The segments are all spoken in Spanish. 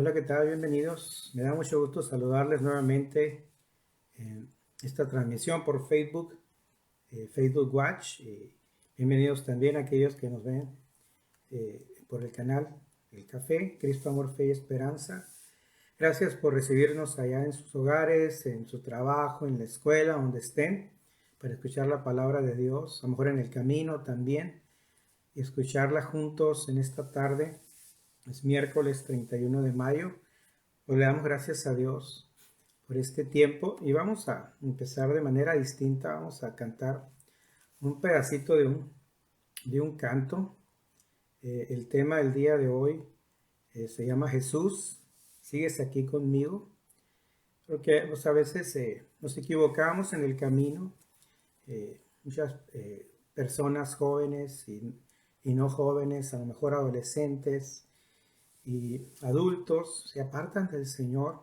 Hola, ¿qué tal? Bienvenidos. Me da mucho gusto saludarles nuevamente en esta transmisión por Facebook, Facebook Watch. Bienvenidos también a aquellos que nos ven por el canal El Café, Cristo, Amor, Fe y Esperanza. Gracias por recibirnos allá en sus hogares, en su trabajo, en la escuela, donde estén, para escuchar la palabra de Dios, a lo mejor en el camino también, y escucharla juntos en esta tarde. Es miércoles 31 de mayo. Pues le damos gracias a Dios por este tiempo y vamos a empezar de manera distinta. Vamos a cantar un pedacito de un canto. El tema del día de hoy se llama Jesús, ¿sigues aquí conmigo? Porque pues, a veces nos equivocamos en el camino. Muchas personas jóvenes y no jóvenes, a lo mejor adolescentes y adultos, se apartan del Señor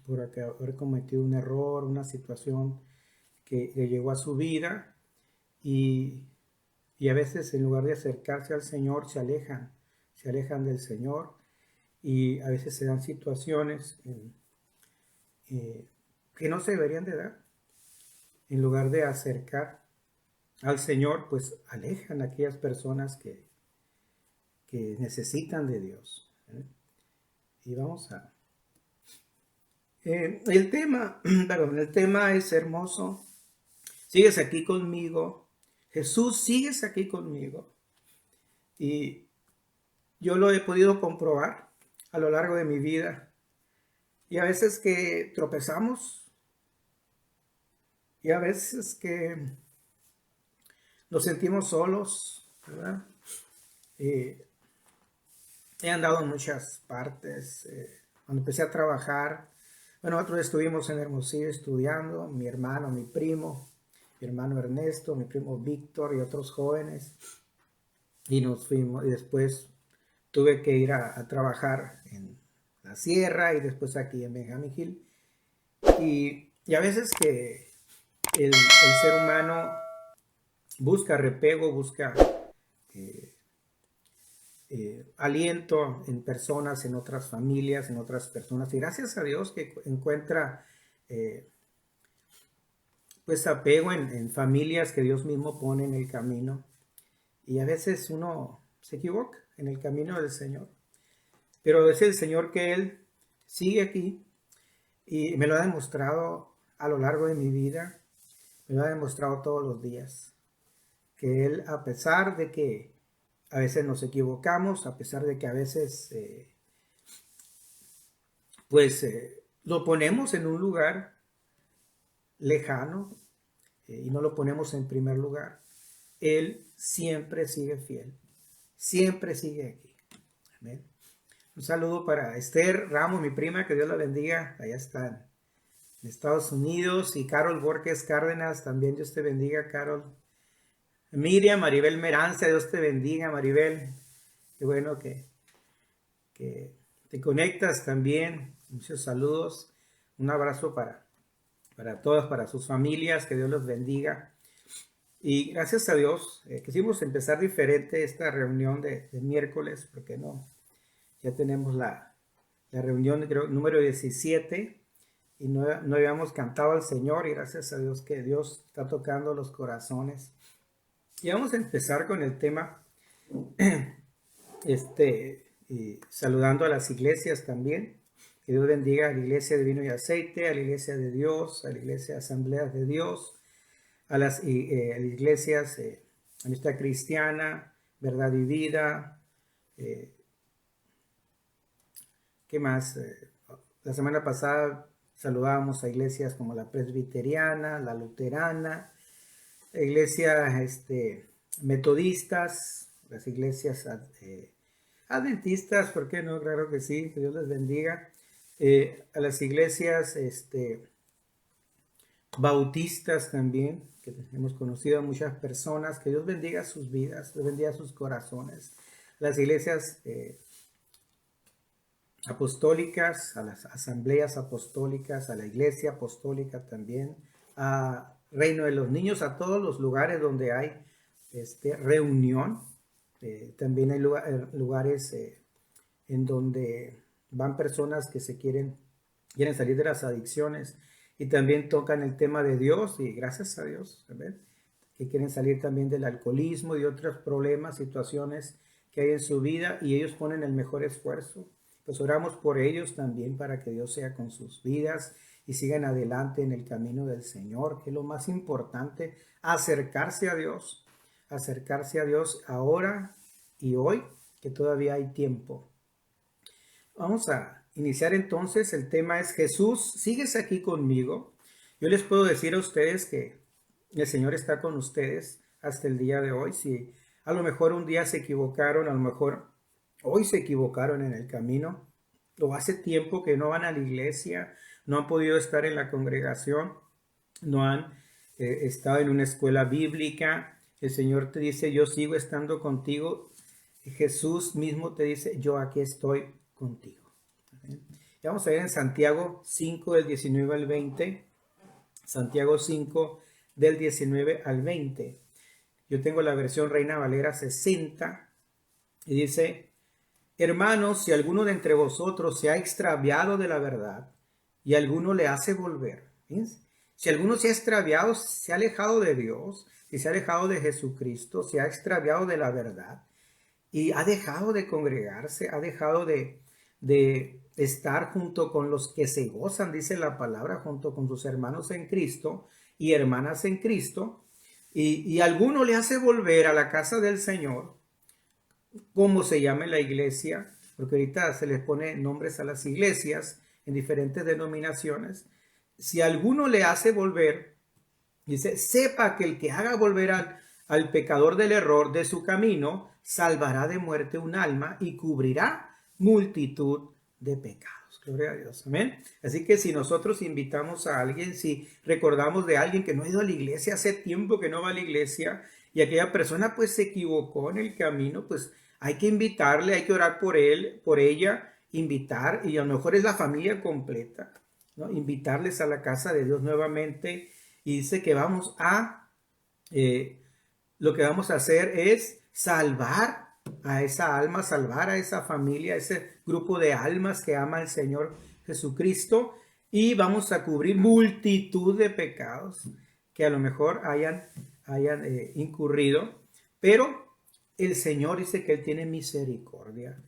por haber cometido un error, una situación que llegó a su vida y, y a veces en lugar de acercarse al Señor se alejan del Señor y a veces se dan situaciones que no se deberían de dar. En lugar de acercar al Señor, pues alejan a aquellas personas que necesitan de Dios. Y vamos a... el tema es hermoso. Sigues aquí conmigo. Jesús, sigues aquí conmigo. Y yo lo he podido comprobar a lo largo de mi vida. Y a veces que tropezamos. Y a veces que nos sentimos solos, ¿verdad? He andado en muchas partes. Cuando empecé a trabajar, bueno, nosotros estuvimos en Hermosillo estudiando, mi hermano, mi primo, mi hermano Ernesto, mi primo Víctor y otros jóvenes. Y nos fuimos, y después tuve que ir a trabajar en la sierra y después aquí en Benjamín Hill. Y a veces que el ser humano busca repego, busca eh, aliento en personas, en otras familias, en otras personas. Y gracias a Dios que encuentra pues apego en familias que Dios mismo pone en el camino. Y a veces uno se equivoca en el camino del Señor. Pero es el Señor que Él sigue aquí y me lo ha demostrado a lo largo de mi vida, me lo ha demostrado todos los días. Que Él, a pesar de que a veces nos equivocamos, a pesar de que a veces lo ponemos en un lugar lejano y no lo ponemos en primer lugar, Él siempre sigue fiel, siempre sigue aquí. Amén. Un saludo para Esther Ramos, mi prima, que Dios la bendiga. Allá está en Estados Unidos. Y Carol Borges Cárdenas, también Dios te bendiga, Carol. Miriam, Maribel Meranza, Dios te bendiga, Maribel. Qué bueno que te conectas también. Muchos saludos. Un abrazo para todas, para sus familias. Que Dios los bendiga. Y gracias a Dios, quisimos empezar diferente esta reunión de miércoles, porque no, ya tenemos la reunión creo, número 17 y no habíamos cantado al Señor y gracias a Dios que Dios está tocando los corazones. Y vamos a empezar con el tema, y saludando a las iglesias también. Que Dios bendiga a la iglesia de Vino y Aceite, a la iglesia de Dios, a la iglesia de Asambleas de Dios, a las iglesias Amistad Cristiana, Verdad y Vida. ¿Qué más? La semana pasada saludábamos a iglesias como la presbiteriana, la luterana, iglesias metodistas, las iglesias adventistas, ¿por qué no? Claro que sí, que Dios les bendiga. A las iglesias bautistas también, que hemos conocido a muchas personas, que Dios bendiga sus vidas, Dios bendiga sus corazones. Las iglesias apostólicas, a las asambleas apostólicas, a la iglesia apostólica también, a Reino de los Niños, a todos los lugares donde hay reunión. También hay lugares en donde van personas que quieren salir de las adicciones y también tocan el tema de Dios y gracias a Dios, ¿verdad? Que quieren salir también del alcoholismo y de otros problemas, situaciones que hay en su vida y ellos ponen el mejor esfuerzo. Pues oramos por ellos también para que Dios sea con sus vidas y sigan adelante en el camino del Señor, que es lo más importante, acercarse a Dios ahora y hoy, que todavía hay tiempo. Vamos a iniciar entonces, el tema es Jesús, ¿sigues aquí conmigo? Yo les puedo decir a ustedes que el Señor está con ustedes hasta el día de hoy. Si a lo mejor un día se equivocaron, a lo mejor hoy se equivocaron en el camino, o hace tiempo que no van a la iglesia, no han podido estar en la congregación, no han estado en una escuela bíblica, el Señor te dice, yo sigo estando contigo. Jesús mismo te dice, yo aquí estoy contigo. Y vamos a ver en Santiago 5 del 19 al 20. Santiago 5 del 19 al 20. Yo tengo la versión Reina Valera 60 y dice, hermanos, si alguno de entre vosotros se ha extraviado de la verdad y alguno le hace volver, ¿sí? Si alguno se ha extraviado, se ha alejado de Dios, si se ha alejado de Jesucristo, se ha extraviado de la verdad y ha dejado de congregarse, ha dejado de estar junto con los que se gozan, dice la palabra, junto con sus hermanos en Cristo y hermanas en Cristo, y alguno le hace volver a la casa del Señor, como se llama la iglesia, porque ahorita se les pone nombres a las iglesias en diferentes denominaciones. Si alguno le hace volver, dice, sepa que el que haga volver al pecador del error de su camino, salvará de muerte un alma y cubrirá multitud de pecados. Gloria a Dios, amén. Así que si nosotros invitamos a alguien, si recordamos de alguien que no ha ido a la iglesia, hace tiempo que no va a la iglesia, y aquella persona pues se equivocó en el camino, pues hay que invitarle, hay que orar por él, por ella, invitar, y a lo mejor es la familia completa, ¿no? Invitarles a la casa de Dios nuevamente, y dice que vamos a, lo que vamos a hacer es salvar a esa alma, salvar a esa familia, a ese grupo de almas que ama al Señor Jesucristo, y vamos a cubrir multitud de pecados que a lo mejor hayan incurrido, pero el Señor dice que Él tiene misericordia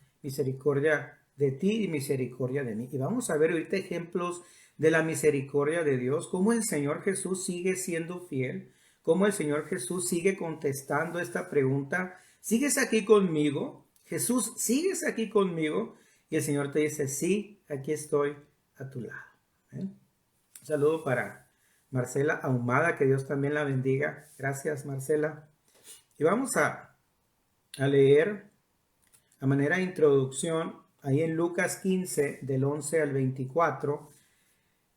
de ti y misericordia de mí. Y vamos a ver ahorita ejemplos de la misericordia de Dios, cómo el Señor Jesús sigue siendo fiel, cómo el Señor Jesús sigue contestando esta pregunta, ¿sigues aquí conmigo? Jesús, ¿sigues aquí conmigo? Y el Señor te dice, sí, aquí estoy a tu lado. Un saludo para Marcela Ahumada, que Dios también la bendiga. Gracias, Marcela. Y vamos a leer a manera de introducción ahí en Lucas 15 del 11 al 24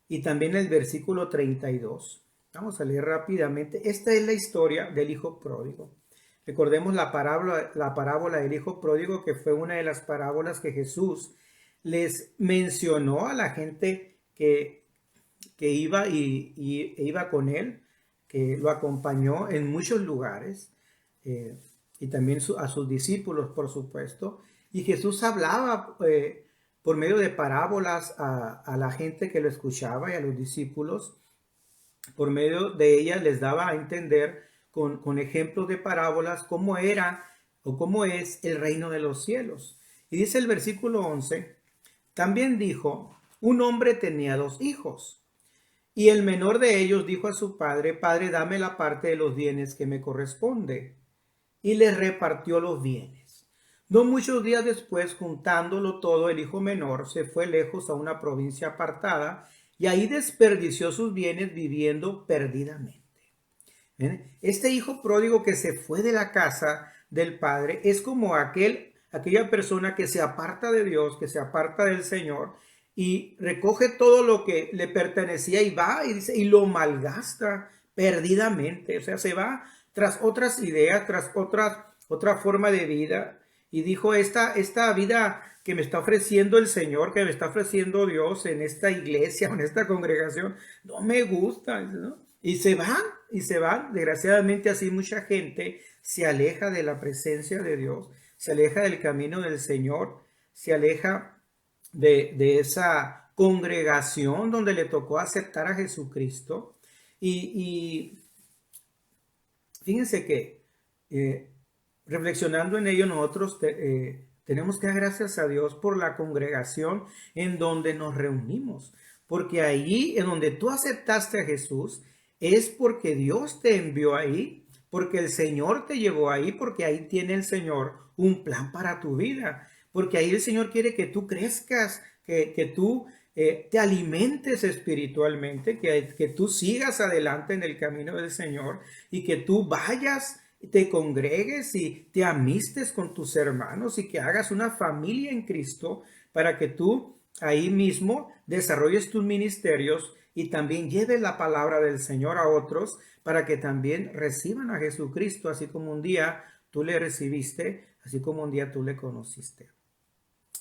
y también el versículo 32. Vamos a leer rápidamente. Esta es la historia del hijo pródigo. Recordemos la parábola del hijo pródigo, que fue una de las parábolas que Jesús les mencionó a la gente que iba iba con él, que lo acompañó en muchos lugares, y también a sus discípulos, por supuesto. Y Jesús hablaba por medio de parábolas a la gente que lo escuchaba y a los discípulos. Por medio de ellas les daba a entender con ejemplos de parábolas cómo era o cómo es el reino de los cielos. Y dice el versículo 11, también dijo, un hombre tenía 2 hijos. Y el menor de ellos dijo a su padre, Padre, dame la parte de los bienes que me corresponde. Y les repartió los bienes. No muchos días después, juntándolo todo, el hijo menor se fue lejos a una provincia apartada y ahí desperdició sus bienes viviendo perdidamente. ¿Ven? Este hijo pródigo que se fue de la casa del padre es como aquella persona que se aparta de Dios, que se aparta del Señor, y recoge todo lo que le pertenecía y va y dice, y lo malgasta perdidamente. O sea, se va tras otras ideas, tras otra forma de vida. Y dijo, esta vida que me está ofreciendo el Señor, que me está ofreciendo Dios en esta iglesia, en esta congregación, no me gusta, ¿no? Y se van. Desgraciadamente así mucha gente se aleja de la presencia de Dios, se aleja del camino del Señor, se aleja de esa congregación donde le tocó aceptar a Jesucristo. Y fíjense que reflexionando en ello, nosotros tenemos que dar gracias a Dios por la congregación en donde nos reunimos, porque ahí en donde tú aceptaste a Jesús es porque Dios te envió ahí, porque el Señor te llevó ahí, porque ahí tiene el Señor un plan para tu vida, porque ahí el Señor quiere que tú crezcas, que tú te alimentes espiritualmente, que tú sigas adelante en el camino del Señor y que tú vayas, te congregues y te amistes con tus hermanos y que hagas una familia en Cristo para que tú ahí mismo desarrolles tus ministerios y también lleves la palabra del Señor a otros para que también reciban a Jesucristo, así como un día tú le recibiste, así como un día tú le conociste.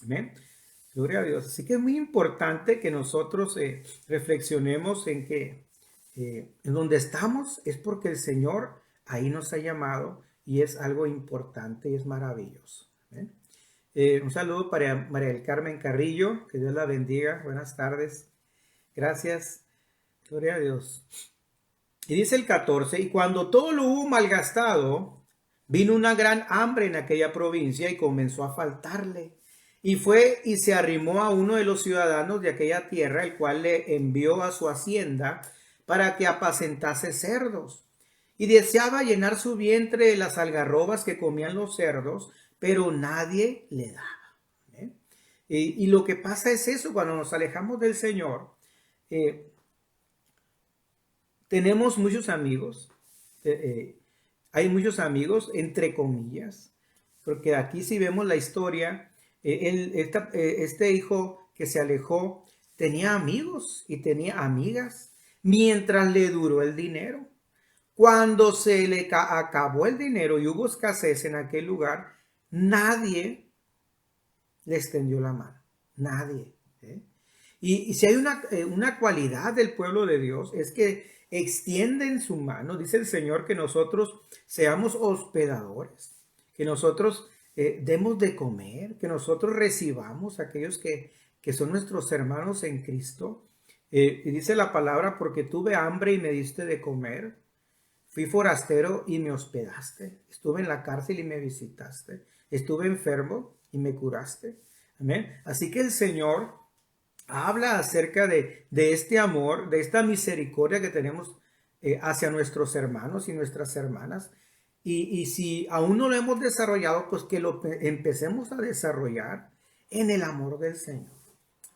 Amén. Gloria a Dios. Así que es muy importante que nosotros reflexionemos en que en donde estamos es porque el Señor ahí nos ha llamado y es algo importante y es maravilloso. ¿Amén? Un saludo para María del Carmen Carrillo, que Dios la bendiga. Buenas tardes. Gracias. Gloria a Dios. Y dice el 14, y cuando todo lo hubo malgastado, vino una gran hambre en aquella provincia y comenzó a faltarle. Y fue y se arrimó a uno de los ciudadanos de aquella tierra, el cual le envió a su hacienda para que apacentase cerdos. Y deseaba llenar su vientre de las algarrobas que comían los cerdos, pero nadie le daba. ¿Eh? Y lo que pasa es eso, cuando nos alejamos del Señor, tenemos muchos amigos, hay muchos amigos, entre comillas, porque aquí si vemos la historia, este hijo que se alejó tenía amigos y tenía amigas mientras le duró el dinero. Cuando se le acabó el dinero y hubo escasez en aquel lugar, nadie le extendió la mano. Nadie. Y si hay una cualidad del pueblo de Dios, es que extienden su mano. Dice el Señor que nosotros seamos hospedadores, que nosotros demos de comer, que nosotros recibamos a aquellos que son nuestros hermanos en Cristo. Y dice la palabra, porque tuve hambre y me diste de comer. Fui forastero y me hospedaste. Estuve en la cárcel y me visitaste. Estuve enfermo y me curaste. Amén. Así que el Señor habla acerca de este amor, de esta misericordia que tenemos hacia nuestros hermanos y nuestras hermanas. Y si aún no lo hemos desarrollado, pues que lo empecemos a desarrollar en el amor del Señor.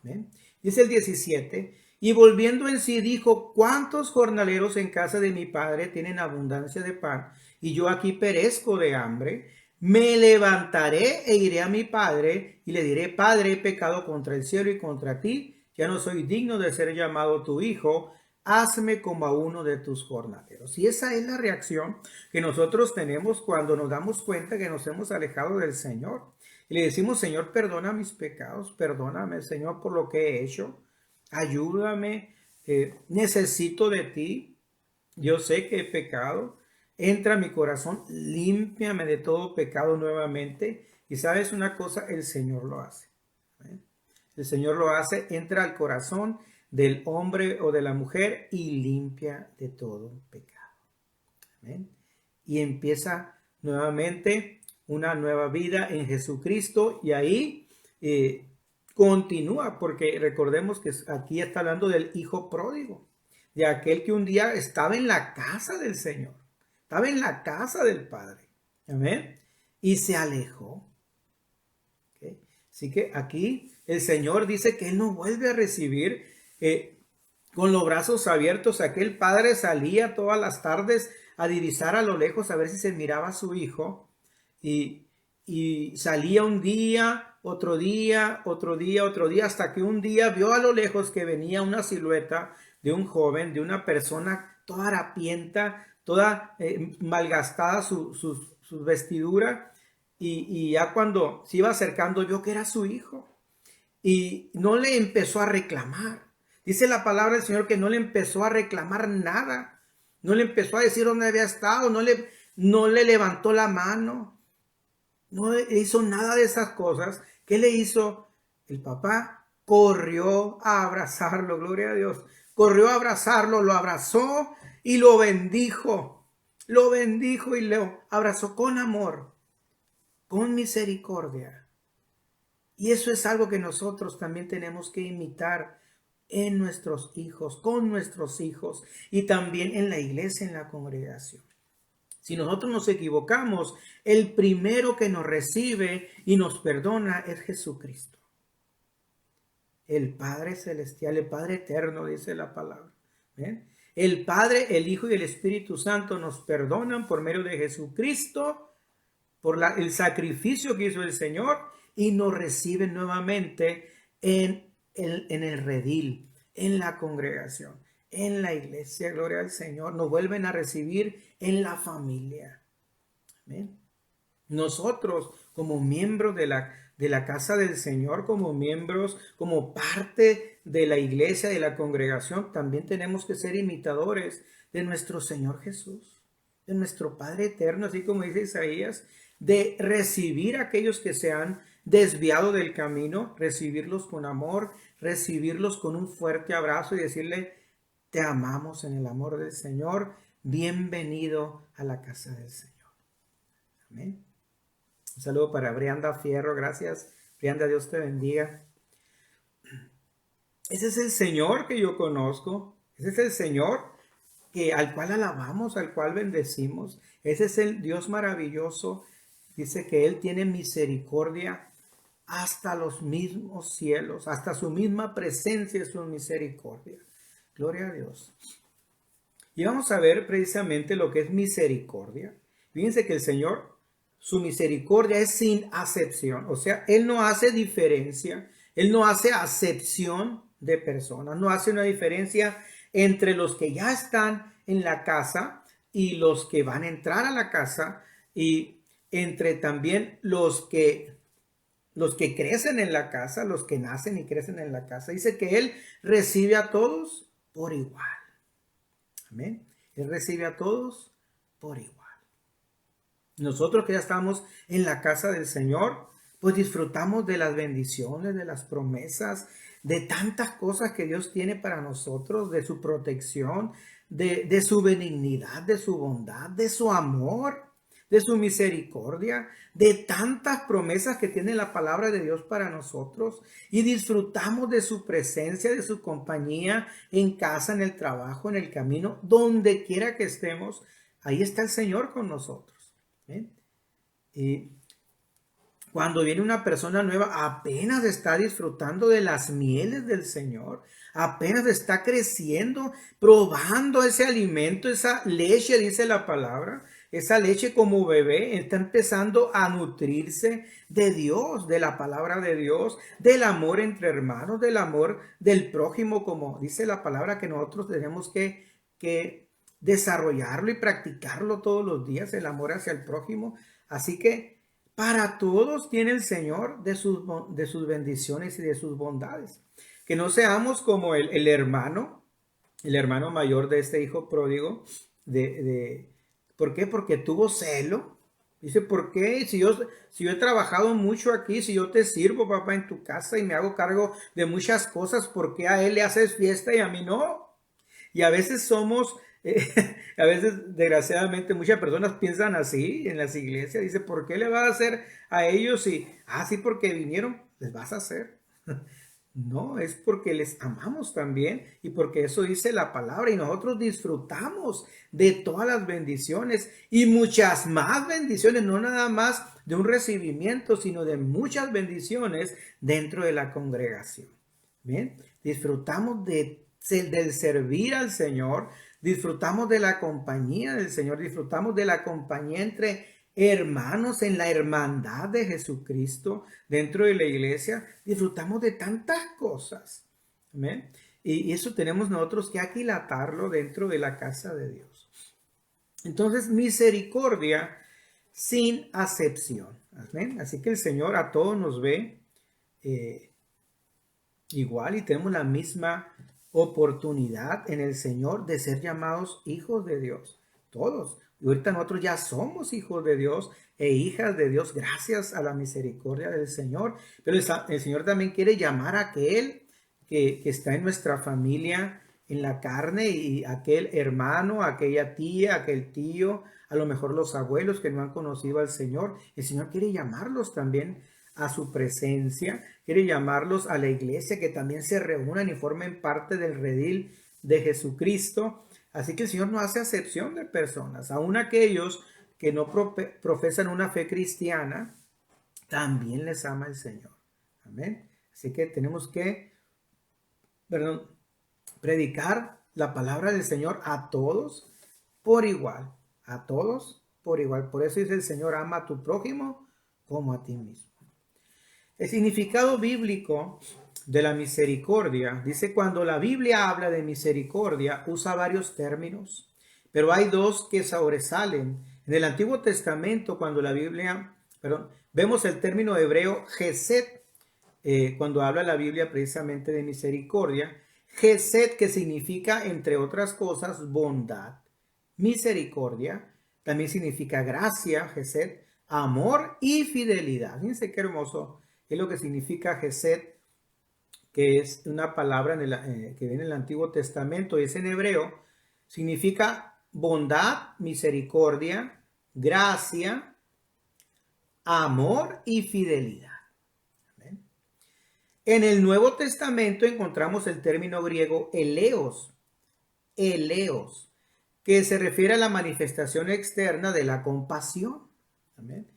¿Ven? Dice el 17, y volviendo en sí dijo, ¿cuántos jornaleros en casa de mi padre tienen abundancia de pan? Y yo aquí perezco de hambre. Me levantaré e iré a mi padre y le diré, Padre, he pecado contra el cielo y contra ti. Ya no soy digno de ser llamado tu hijo. Hazme como a uno de tus jornaleros. Y esa es la reacción que nosotros tenemos cuando nos damos cuenta que nos hemos alejado del Señor. Y le decimos, Señor, perdona mis pecados, perdóname, Señor, por lo que he hecho. Ayúdame, necesito de ti. Yo sé que he pecado. Entra a mi corazón, límpiame de todo pecado nuevamente. Y sabes una cosa, el Señor lo hace. El Señor lo hace, entra al corazón del hombre o de la mujer y limpia de todo pecado. ¿Amén? Y empieza nuevamente una nueva vida en Jesucristo y ahí continúa, porque recordemos que aquí está hablando del hijo pródigo, de aquel que un día estaba en la casa del Señor, estaba en la casa del Padre. Amén. Y se alejó. ¿Okay? Así que aquí el Señor dice que Él no vuelve a recibir con los brazos abiertos. Aquel padre salía todas las tardes a divisar a lo lejos a ver si se miraba a su hijo y salía un día, otro día, otro día, otro día, hasta que un día vio a lo lejos que venía una silueta de un joven, de una persona toda harapienta, toda malgastada su vestidura y ya cuando se iba acercando vio que era su hijo y no le empezó a reclamar. Dice la palabra del Señor que no le empezó a reclamar nada. No le empezó a decir dónde había estado. No le levantó la mano. No hizo nada de esas cosas. ¿Qué le hizo el papá? corrió a abrazarlo, gloria a Dios. Corrió a abrazarlo, lo abrazó y lo bendijo. Lo bendijo y lo abrazó con amor, con misericordia. Y eso es algo que nosotros también tenemos que imitar en nuestros hijos, con nuestros hijos y también en la iglesia, en la congregación. Si nosotros nos equivocamos, el primero que nos recibe y nos perdona es Jesucristo. El Padre Celestial, el Padre Eterno, dice la palabra. ¿Ven? El Padre, el Hijo y el Espíritu Santo nos perdonan por medio de Jesucristo, por el sacrificio que hizo el Señor, y nos reciben nuevamente en el redil, en la congregación, en la iglesia, gloria al Señor. Nos vuelven a recibir en la familia. ¿Ven? Nosotros, como miembros de la casa del Señor, como miembros, como parte de la iglesia, de la congregación, también tenemos que ser imitadores de nuestro Señor Jesús, de nuestro Padre eterno, así como dice Isaías, de recibir a aquellos que se han desviado del camino, recibirlos con amor, recibirlos con un fuerte abrazo y decirle: te amamos en el amor del Señor, bienvenido a la casa del Señor. Amén. Un saludo para Brianda Fierro, gracias. Brianda, Dios te bendiga. Ese es el Señor que yo conozco, ese es el Señor al cual alabamos, al cual bendecimos. Ese es el Dios maravilloso. Dice que Él tiene misericordia hasta los mismos cielos, hasta su misma presencia es su misericordia. Gloria a Dios. Y vamos a ver precisamente lo que es misericordia. Fíjense que el Señor, su misericordia es sin acepción. O sea, Él no hace diferencia, Él no hace acepción de personas, no hace una diferencia entre los que ya están en la casa y los que van a entrar a la casa, y entre también los que crecen en la casa, los que nacen y crecen en la casa. Dice que Él recibe a todos por igual. Amén. Él recibe a todos por igual. Nosotros que ya estamos en la casa del Señor, pues disfrutamos de las bendiciones, de las promesas, de tantas cosas que Dios tiene para nosotros, de su protección, de su benignidad, de su bondad, de su amor, de su misericordia, de tantas promesas que tiene la palabra de Dios para nosotros, y disfrutamos de su presencia, de su compañía en casa, en el trabajo, en el camino, donde quiera que estemos. Ahí está el Señor con nosotros. ¿Ven? Y cuando viene una persona nueva, apenas está disfrutando de las mieles del Señor, apenas está creciendo, probando ese alimento, esa leche, dice la palabra, esa leche como bebé, está empezando a nutrirse de Dios, de la palabra de Dios, del amor entre hermanos, del amor del prójimo, como dice la palabra, que nosotros tenemos que desarrollarlo y practicarlo todos los días, el amor hacia el prójimo. Así que para todos tiene el Señor de sus bendiciones y de sus bondades. Que no seamos como el hermano mayor de este hijo pródigo. ¿Por qué? Porque tuvo celo. Dice: ¿por qué? Si yo he trabajado mucho aquí, si yo te sirvo, papá, en tu casa y me hago cargo de muchas cosas, ¿por qué a él le haces fiesta y a mí no? Y a veces a veces desgraciadamente muchas personas piensan así en las iglesias. Dice: ¿por qué le vas a hacer a ellos? Y, sí, porque vinieron, les vas a hacer. No, es porque les amamos también y porque eso dice la palabra, y nosotros disfrutamos de todas las bendiciones y muchas más bendiciones, no nada más de un recibimiento, sino de muchas bendiciones dentro de la congregación. ¿Bien? Disfrutamos del servir al Señor, disfrutamos de la compañía del Señor, disfrutamos de la compañía entre hermanos en la hermandad de Jesucristo dentro de la iglesia. Disfrutamos de tantas cosas. ¿Amén? Y eso tenemos nosotros que aquilatarlo dentro de la casa de Dios. Entonces, misericordia sin acepción. ¿Amén? Así que el Señor a todos nos ve igual, y tenemos la misma oportunidad en el Señor de ser llamados hijos de Dios. Todos. Y ahorita nosotros ya somos hijos de Dios e hijas de Dios gracias a la misericordia del Señor. Pero el Señor también quiere llamar a aquel que está en nuestra familia, en la carne, y aquel hermano, aquella tía, aquel tío, a lo mejor los abuelos que no han conocido al Señor. El Señor quiere llamarlos también a su presencia, quiere llamarlos a la iglesia, que también se reúnan y formen parte del redil de Jesucristo. Así que el Señor no hace acepción de personas, aun aquellos que no profesan una fe cristiana, también les ama el Señor. Amén. Así que tenemos que, predicar la palabra del Señor a todos por igual, a todos por igual. Por eso dice el Señor, ama a tu prójimo como a ti mismo. El significado bíblico de la misericordia, dice, cuando la Biblia habla de misericordia, usa varios términos, pero hay dos que sobresalen. En el Antiguo Testamento, cuando la Biblia, vemos el término hebreo Gesed, cuando habla la Biblia precisamente de misericordia. Gesed, que significa, entre otras cosas, bondad. Misericordia también significa gracia, Gesed, amor y fidelidad. Fíjense qué hermoso es lo que significa Gesed, que es una palabra que viene en el Antiguo Testamento, y es en hebreo. Significa bondad, misericordia, gracia, amor y fidelidad. En el Nuevo Testamento encontramos el término griego eleos, que se refiere a la manifestación externa de la compasión. Amén.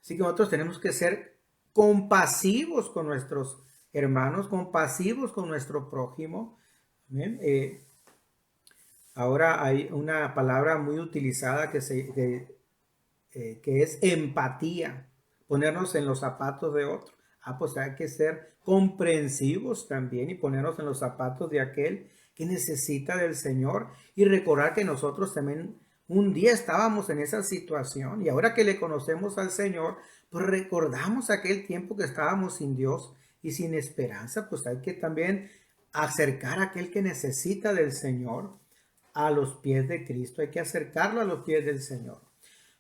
Así que nosotros tenemos que ser compasivos con nuestros hermanos, compasivos con nuestro prójimo. Amén. Ahora hay una palabra muy utilizada que es empatía, ponernos en los zapatos de otro. Pues hay que ser comprensivos también y ponernos en los zapatos de aquel que necesita del Señor, y recordar que nosotros también un día estábamos en esa situación, y ahora que le conocemos al Señor, pues recordamos aquel tiempo que estábamos sin Dios y sin esperanza. Pues hay que también acercar a aquel que necesita del Señor a los pies de Cristo, hay que acercarlo a los pies del Señor.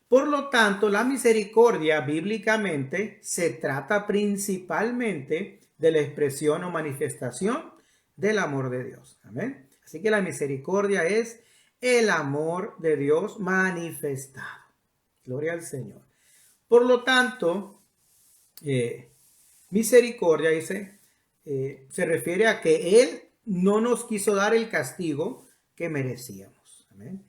Por lo tanto, la misericordia bíblicamente se trata principalmente de la expresión o manifestación del amor de Dios. Amén. Así que la misericordia es el amor de Dios manifestado. Gloria al Señor. Por lo tanto, misericordia dice, se refiere a que Él no nos quiso dar el castigo que merecíamos. Amén.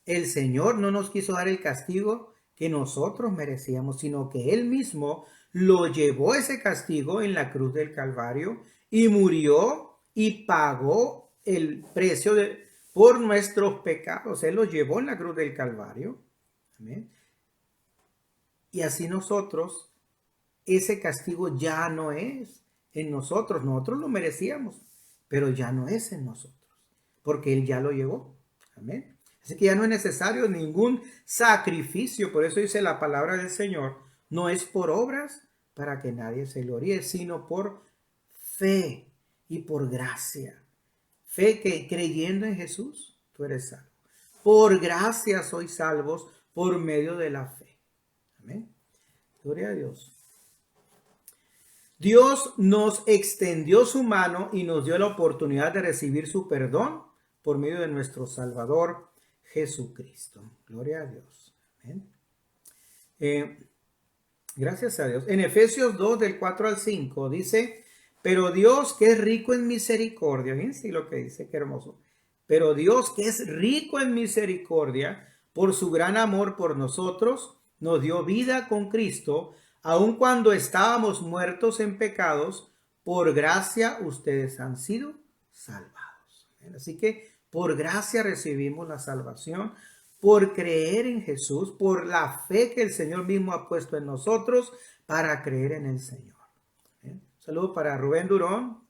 El Señor no nos quiso dar el castigo que nosotros merecíamos, sino que Él mismo lo llevó ese castigo en la cruz del Calvario y murió y pagó el precio por nuestros pecados. Él lo llevó en la cruz del Calvario. Amén. Y así nosotros, ese castigo ya no es en nosotros. Nosotros lo merecíamos, pero ya no es en nosotros, porque Él ya lo llevó. Amén. Así que ya no es necesario ningún sacrificio. Por eso dice la palabra del Señor, no es por obras para que nadie se gloríe, sino por fe y por gracia. Fe que creyendo en Jesús, tú eres salvo. Por gracia sois salvos por medio de la fe. Amén. Gloria a Dios. Dios nos extendió su mano y nos dio la oportunidad de recibir su perdón por medio de nuestro Salvador Jesucristo. Gloria a Dios. Amén. Gracias a Dios. En Efesios 2, del 4 al 5, dice, pero Dios que es rico en misericordia, fíjense lo que dice, qué hermoso. Pero Dios que es rico en misericordia, por su gran amor por nosotros, nos dio vida con Cristo, aun cuando estábamos muertos en pecados, por gracia ustedes han sido salvados. Así que por gracia recibimos la salvación, por creer en Jesús, por la fe que el Señor mismo ha puesto en nosotros para creer en el Señor. Saludos para Rubén Durón.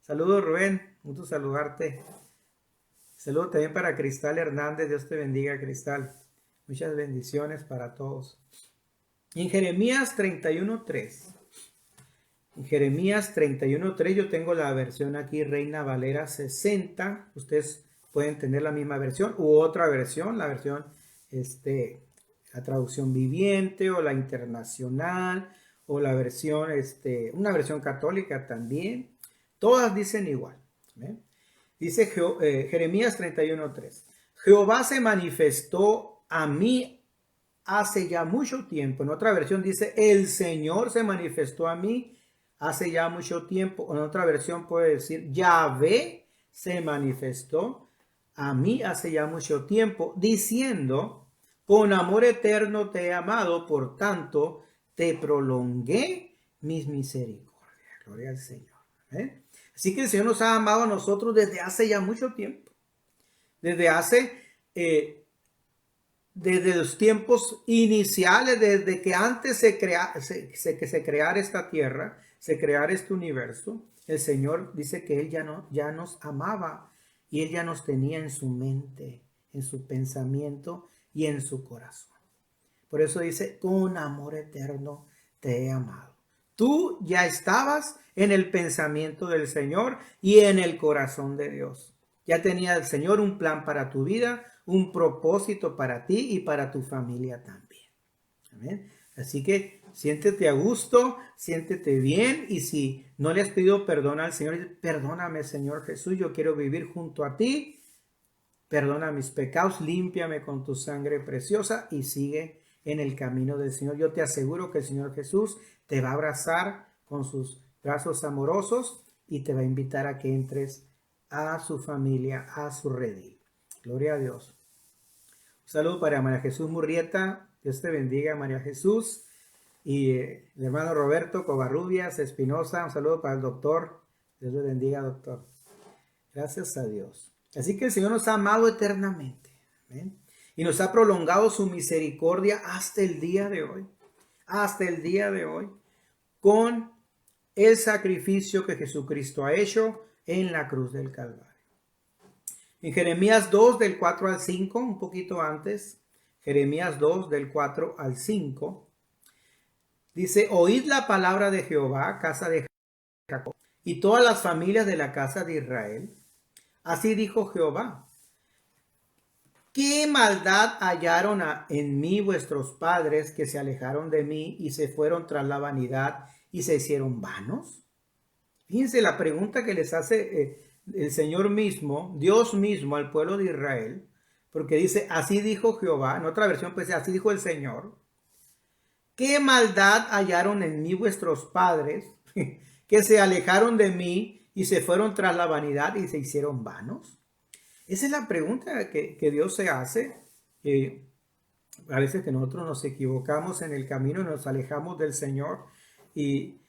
Saludos, Rubén, gusto saludarte. Saludos también para Cristal Hernández. Dios te bendiga, Cristal. Muchas bendiciones para todos. En Jeremías 31:3. En Jeremías 31:3 yo tengo la versión aquí, Reina Valera 60. Ustedes pueden tener la misma versión u otra versión, la versión, la traducción viviente o la internacional o la versión, una versión católica también. Todas dicen igual. ¿Amén? Dice Jeremías 31:3. Jehová se manifestó a mí hace ya mucho tiempo. En otra versión dice, el Señor se manifestó a mí hace ya mucho tiempo. En otra versión puede decir, Yahvé se manifestó a mí hace ya mucho tiempo, diciendo, con amor eterno te he amado, por tanto te prolongué mis misericordias. Gloria al Señor. ¿Eh? Así que el Señor nos ha amado a nosotros desde hace ya mucho tiempo. Desde los tiempos iniciales, desde que antes que se creara esta tierra, se creara este universo, el Señor dice que Él ya nos amaba y Él ya nos tenía en su mente, en su pensamiento y en su corazón. Por eso dice, con amor eterno te he amado. Tú ya estabas en el pensamiento del Señor y en el corazón de Dios. Ya tenía el Señor un plan para tu vida, un propósito para ti y para tu familia también. ¿Amén? Así que siéntete a gusto, siéntete bien, y si no le has pedido perdón al Señor, perdóname, Señor Jesús, yo quiero vivir junto a ti. Perdona mis pecados, límpiame con tu sangre preciosa y sigue en el camino del Señor. Yo te aseguro que el Señor Jesús te va a abrazar con sus brazos amorosos y te va a invitar a que entres a su familia, a su redil. Gloria a Dios. Un saludo para María Jesús Murrieta. Dios te bendiga, María Jesús. Y el hermano Roberto Covarrubias Espinosa. Un saludo para el doctor. Dios le bendiga, doctor. Gracias a Dios. Así que el Señor nos ha amado eternamente. ¿Amén? Y nos ha prolongado su misericordia hasta el día de hoy. Hasta el día de hoy. Con el sacrificio que Jesucristo ha hecho en la cruz del Calvario. En Jeremías 2 del 4 al 5, un poquito antes, Jeremías 2 del 4 al 5, dice, oíd la palabra de Jehová, casa de Jacob, y todas las familias de la casa de Israel. Así dijo Jehová, ¿qué maldad hallaron en mí vuestros padres que se alejaron de mí y se fueron tras la vanidad y se hicieron vanos? Fíjense la pregunta que les hace el Señor mismo, Dios mismo al pueblo de Israel, porque dice, así dijo Jehová, en otra versión pues así dijo el Señor, ¿qué maldad hallaron en mí vuestros padres que se alejaron de mí y se fueron tras la vanidad y se hicieron vanos? Esa es la pregunta que Dios se hace. A veces que nosotros nos equivocamos en el camino y nos alejamos del Señor. Y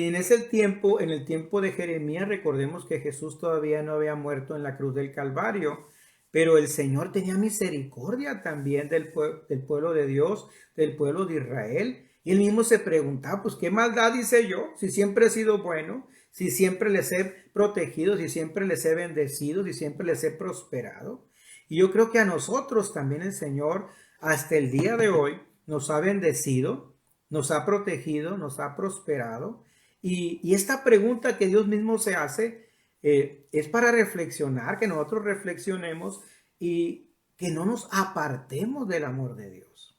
en ese tiempo, en el tiempo de Jeremías, recordemos que Jesús todavía no había muerto en la cruz del Calvario, pero el Señor tenía misericordia también del pueblo de Dios, del pueblo de Israel. Y él mismo se preguntaba, pues, ¿qué maldad hice yo? Si siempre he sido bueno, si siempre les he protegido, si siempre les he bendecido, si siempre les he prosperado. Y yo creo que a nosotros también el Señor, hasta el día de hoy, nos ha bendecido, nos ha protegido, nos ha prosperado. Y esta pregunta que Dios mismo se hace es para reflexionar, que nosotros reflexionemos y que no nos apartemos del amor de Dios.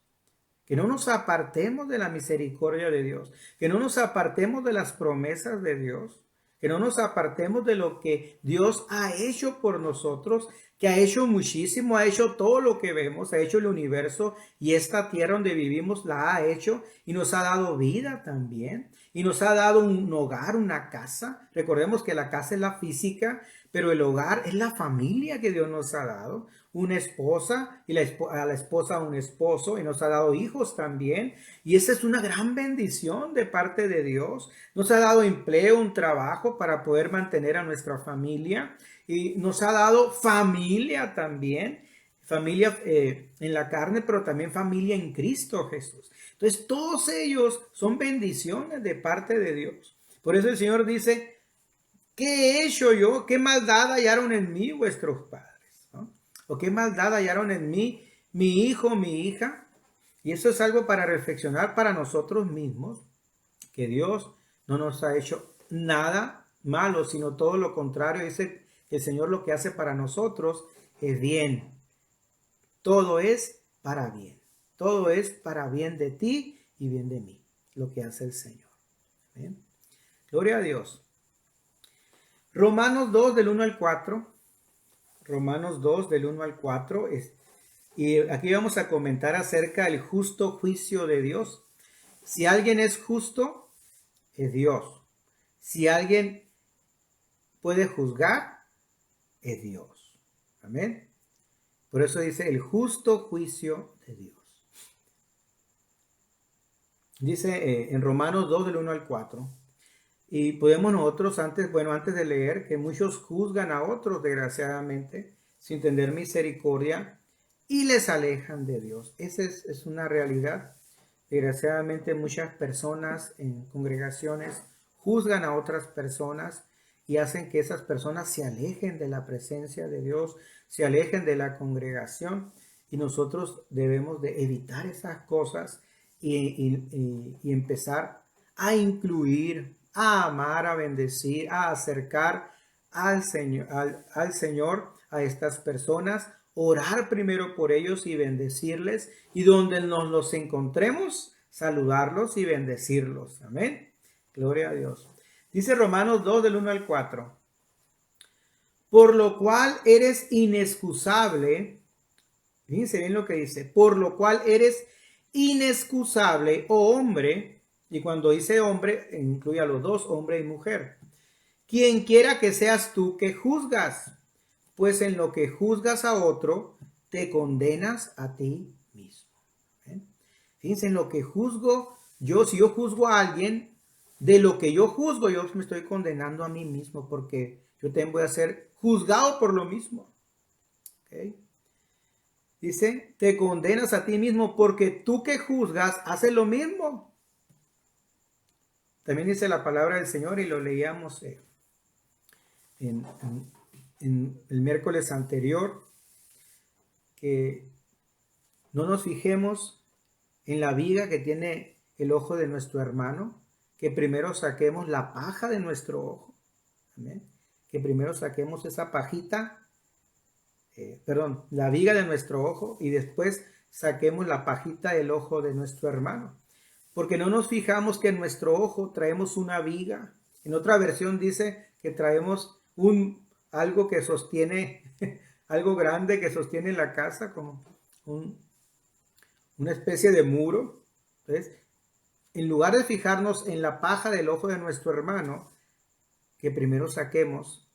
Que no nos apartemos de la misericordia de Dios, que no nos apartemos de las promesas de Dios, que no nos apartemos de lo que Dios ha hecho por nosotros, que ha hecho muchísimo, ha hecho todo lo que vemos, ha hecho el universo y esta tierra donde vivimos la ha hecho y nos ha dado vida también y nos ha dado un hogar, una casa. Recordemos que la casa es la física, pero el hogar es la familia que Dios nos ha dado. Una esposa y a la esposa un esposo y nos ha dado hijos también. Y esa es una gran bendición de parte de Dios. Nos ha dado empleo, un trabajo para poder mantener a nuestra familia y nos ha dado familia también. Familia en la carne, pero también familia en Cristo Jesús. Entonces todos ellos son bendiciones de parte de Dios. Por eso el Señor dice, ¿qué he hecho yo? ¿Qué maldad hallaron en mí vuestros padres? ¿No? ¿O qué maldad hallaron en mí mi hijo, mi hija? Y eso es algo para reflexionar para nosotros mismos, que Dios no nos ha hecho nada malo, sino todo lo contrario. Dice el Señor lo que hace para nosotros es bien. Todo es para bien. Todo es para bien de ti y bien de mí, lo que hace el Señor. ¿Bien? Gloria a Dios. Romanos 2 del 1 al 4. Romanos 2 del 1 al 4. Y aquí vamos a comentar acerca del justo juicio de Dios. Si alguien es justo, es Dios. Si alguien puede juzgar, es Dios. Amén. Por eso dice el justo juicio de Dios. Dice en Romanos 2 del 1 al 4. Y podemos nosotros antes de leer que muchos juzgan a otros desgraciadamente sin tener misericordia y les alejan de Dios. Esa es una realidad. Desgraciadamente muchas personas en congregaciones juzgan a otras personas y hacen que esas personas se alejen de la presencia de Dios, se alejen de la congregación, y nosotros debemos de evitar esas cosas y empezar a incluir, a amar, a bendecir, a acercar al Señor a estas personas, orar primero por ellos y bendecirles, y donde nos los encontremos, saludarlos y bendecirlos. Amén. Gloria a Dios. Dice Romanos 2 del 1 al 4. Por lo cual eres inexcusable. Fíjense bien lo que dice. Por lo cual eres inexcusable, oh hombre. Y cuando dice hombre, incluye a los dos, hombre y mujer. Quien quiera que seas tú que juzgas, pues en lo que juzgas a otro, te condenas a ti mismo. ¿Ven? Fíjense, en lo que juzgo, si yo juzgo a alguien, de lo que yo juzgo, yo me estoy condenando a mí mismo, porque yo también voy a ser juzgado por lo mismo. ¿Okay? Dice, te condenas a ti mismo porque tú que juzgas haces lo mismo. También dice la palabra del Señor y lo leíamos en el miércoles anterior, que no nos fijemos en la viga que tiene el ojo de nuestro hermano, que primero saquemos la paja de nuestro ojo. ¿Amén? Que primero saquemos esa pajita, la viga de nuestro ojo, y después saquemos la pajita del ojo de nuestro hermano. Porque no nos fijamos que en nuestro ojo traemos una viga. En otra versión dice que traemos algo que sostiene, algo grande que sostiene la casa, como una especie de muro. Entonces, en lugar de fijarnos en la paja del ojo de nuestro hermano, que primero saquemos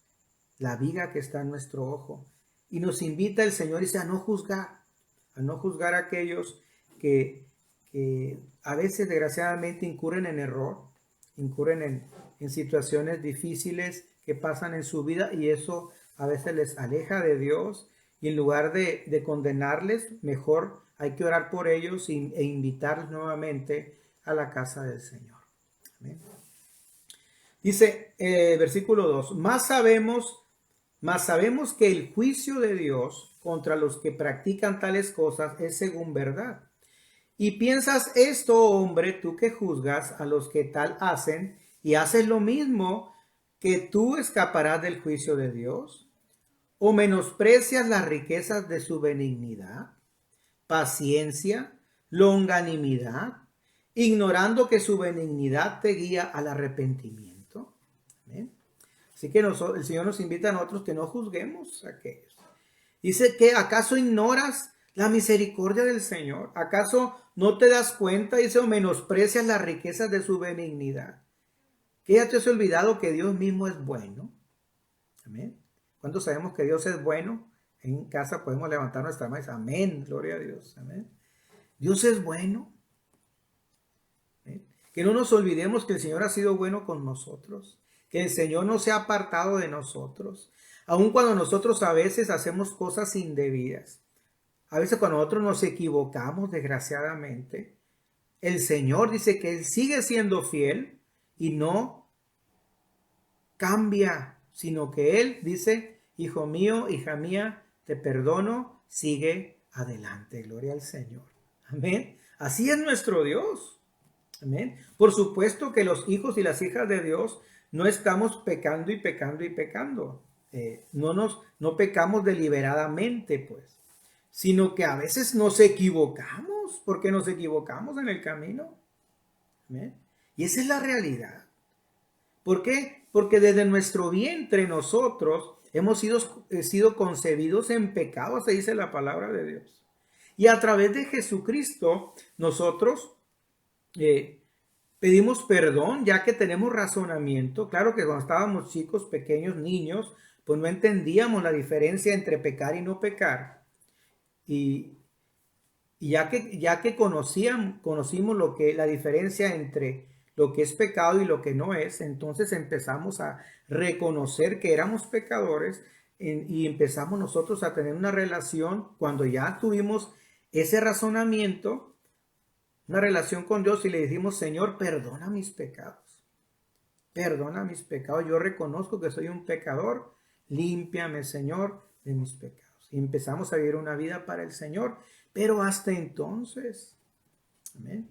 la viga que está en nuestro ojo. Y nos invita el Señor, dice, a no juzgar a aquellos que a veces desgraciadamente incurren en error, incurren en situaciones difíciles que pasan en su vida, y eso a veces les aleja de Dios, y en lugar de condenarles, mejor hay que orar por ellos e invitarlos nuevamente a la casa del Señor. Amén. Dice versículo 2, más sabemos que el juicio de Dios contra los que practican tales cosas es según verdad. Y piensas esto, hombre, tú que juzgas a los que tal hacen y haces lo mismo, que tú escaparás del juicio de Dios. ¿O menosprecias las riquezas de su benignidad, paciencia, longanimidad, ignorando que su benignidad te guía al arrepentimiento? ¿Amén? Así que el Señor nos invita a nosotros que no juzguemos a aquellos. Dice que ¿acaso ignoras la misericordia del Señor? ¿Acaso no te das cuenta, dice, o menosprecias las riquezas de su benignidad? ¿Que ya te has olvidado que Dios mismo es bueno? Amén. ¿Cuántos sabemos que Dios es bueno? En casa podemos levantar nuestra mano y decir, amén, gloria a Dios. Amén. Dios es bueno. ¿Amén? Que no nos olvidemos que el Señor ha sido bueno con nosotros, que el Señor no se ha apartado de nosotros, aun cuando nosotros a veces hacemos cosas indebidas. A veces cuando nosotros nos equivocamos, desgraciadamente, el Señor dice que Él sigue siendo fiel y no cambia, sino que Él dice, hijo mío, hija mía, te perdono, sigue adelante. Gloria al Señor. Amén. Así es nuestro Dios. Amén. Por supuesto que los hijos y las hijas de Dios no estamos pecando y pecando y pecando. No pecamos deliberadamente, pues, sino que a veces nos equivocamos, porque nos equivocamos en el camino. ¿Amén? Y esa es la realidad. ¿Por qué? porque desde nuestro vientre nosotros hemos sido concebidos en pecado, se dice la palabra de Dios. Y a través de Jesucristo nosotros pedimos perdón, ya que tenemos razonamiento. Claro que cuando estábamos chicos, pequeños, niños, pues no entendíamos la diferencia entre pecar y no pecar. Y ya que conocimos la diferencia entre lo que es pecado y lo que no es, entonces empezamos a reconocer que éramos pecadores y empezamos nosotros a tener una relación cuando ya tuvimos ese razonamiento, una relación con Dios y le decimos, Señor, perdona mis pecados. Perdona mis pecados. Yo reconozco que soy un pecador. Límpiame, Señor, de mis pecados. Y empezamos a vivir una vida para el Señor. Pero hasta entonces, amén.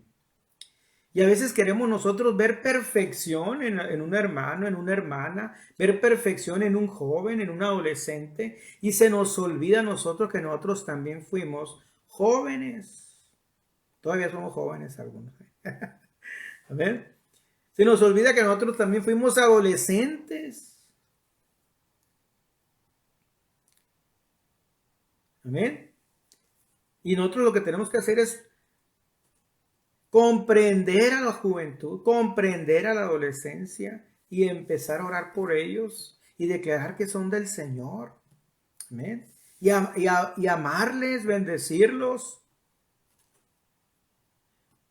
Y a veces queremos nosotros ver perfección en un hermano, en una hermana, ver perfección en un joven, en un adolescente. Y se nos olvida a nosotros que nosotros también fuimos jóvenes. Todavía somos jóvenes algunos. Amén. Se nos olvida que nosotros también fuimos adolescentes. Amén. Y nosotros lo que tenemos que hacer es comprender a la juventud, comprender a la adolescencia y empezar a orar por ellos y declarar que son del Señor. Amén. Y amarles, bendecirlos.